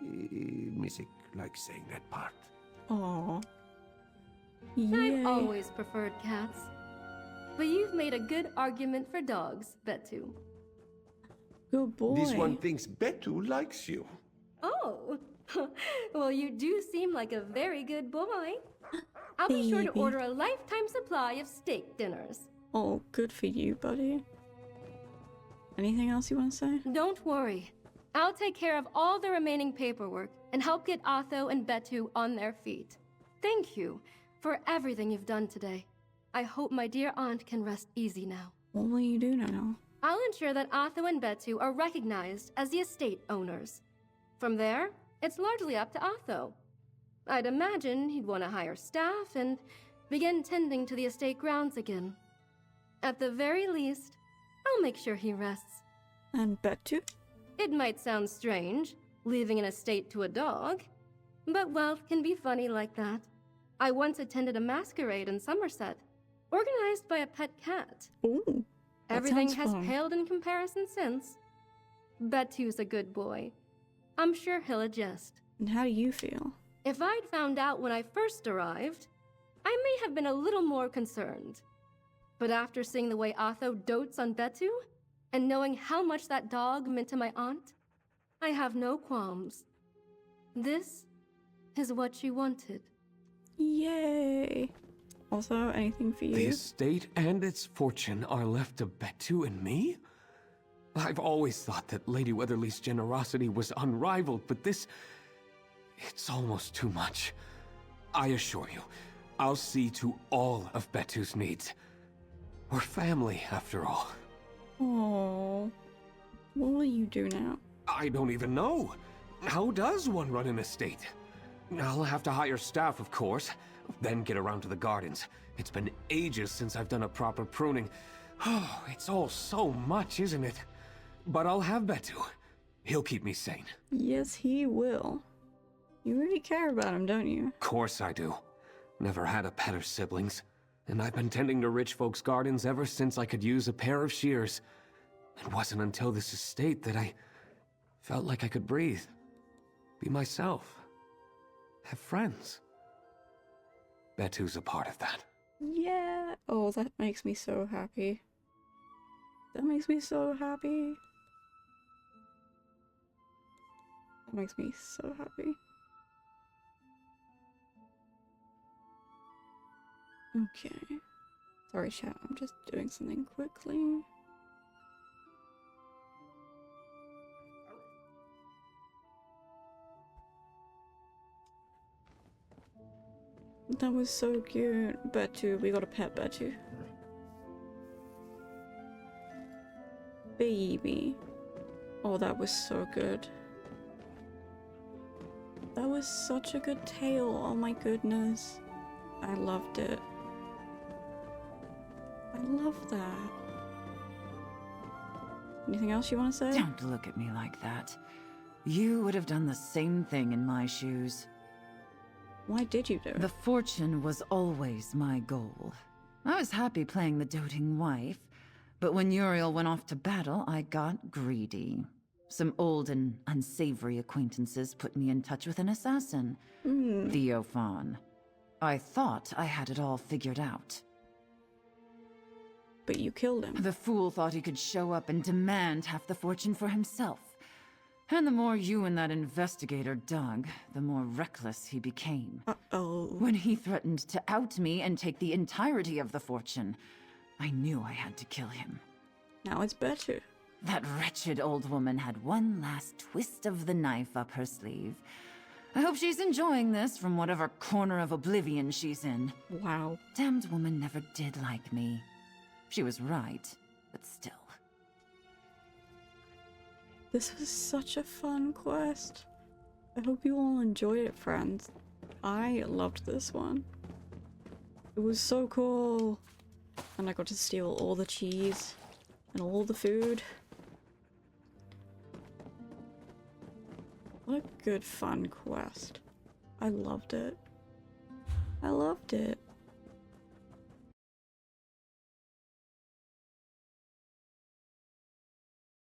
[SPEAKER 3] Mizik likes saying that part.
[SPEAKER 1] Aww.
[SPEAKER 2] I've
[SPEAKER 1] Yay.
[SPEAKER 2] always preferred cats. But you've made a good argument for dogs, Betu.
[SPEAKER 1] Good boy.
[SPEAKER 3] This one thinks Betu likes you.
[SPEAKER 2] Oh, well, you do seem like a very good boy. I'll be sure to
[SPEAKER 1] Baby.
[SPEAKER 2] order a lifetime supply of steak dinners.
[SPEAKER 1] Oh, good for you, buddy. Anything else you want to say?
[SPEAKER 2] Don't worry. I'll take care of all the remaining paperwork and help get Otho and Betu on their feet. Thank you for everything you've done today. I hope my dear aunt can rest easy now.
[SPEAKER 1] What will you do now?
[SPEAKER 2] I'll ensure that Otho and Betu are recognized as the estate owners. From there, it's largely up to Otho. I'd imagine he'd want to hire staff and begin tending to the estate grounds again. At the very least, I'll make sure he rests.
[SPEAKER 1] And Betu?
[SPEAKER 2] It might sound strange, leaving an estate to a dog, but wealth can be funny like that. I once attended a masquerade in Somerset, organized by a pet cat.
[SPEAKER 1] Ooh. That
[SPEAKER 2] Everything
[SPEAKER 1] sounds
[SPEAKER 2] has
[SPEAKER 1] fun.
[SPEAKER 2] paled in comparison since. Betu's a good boy. I'm sure he'll adjust.
[SPEAKER 1] And how do you feel?
[SPEAKER 2] If I'd found out when I first arrived, I may have been a little more concerned. But after seeing the way Otho dotes on Betu, and knowing how much that dog meant to my aunt, I have no qualms. This is what she wanted.
[SPEAKER 1] Yay. Also, anything for you?
[SPEAKER 8] The estate and its fortune are left to Betu and me? I've always thought that Lady Weatherly's generosity was unrivaled, but this... it's almost too much. I assure you, I'll see to all of Betu's needs. We're family, after all.
[SPEAKER 1] Oh. What will you do now?
[SPEAKER 8] I don't even know. How does one run an estate? I'll have to hire staff, of course, then get around to the gardens. It's been ages since I've done a proper pruning. Oh, it's all so much, isn't it? But I'll have Betu. He'll keep me sane.
[SPEAKER 1] Yes, he will. You really care about him, don't you?
[SPEAKER 8] Of course I do. Never had a pet or siblings. And I've been tending to rich folks' gardens ever since I could use a pair of shears. It wasn't until this estate that I felt like I could breathe. Be myself. Have friends. Betu's a part of that.
[SPEAKER 1] Yeah. Oh, that makes me so happy. That makes me so happy. That makes me so happy. Okay. Sorry, chat. I'm just doing something quickly. That was so cute. Betu. We got a pet Betu. Baby. Oh, that was so good. That was such a good tale. Oh my goodness. I loved it. I love that. Anything else you want to say?
[SPEAKER 6] Don't look at me like that. You would have done the same thing in my shoes.
[SPEAKER 1] Why did you do it?
[SPEAKER 6] The fortune was always my goal. I was happy playing the doting wife, but when Uriel went off to battle, I got greedy. Some old and unsavory acquaintances put me in touch with an assassin, Theophan. I thought I had it all figured out.
[SPEAKER 1] But you killed him.
[SPEAKER 6] The fool thought he could show up and demand half the fortune for himself. And the more you and that investigator dug, the more reckless he became.
[SPEAKER 1] Uh-oh.
[SPEAKER 6] When he threatened to out me and take the entirety of the fortune, I knew I had to kill him.
[SPEAKER 1] Now it's better.
[SPEAKER 6] That wretched old woman had one last twist of the knife up her sleeve. I hope she's enjoying this from whatever corner of oblivion she's in.
[SPEAKER 1] Wow.
[SPEAKER 6] Damned woman never did like me. She was right, but still.
[SPEAKER 1] This was such a fun quest. I hope you all enjoyed it, friends. I loved this one. It was so cool. And I got to steal all the cheese and all the food. What a good fun quest. I loved it. I loved it.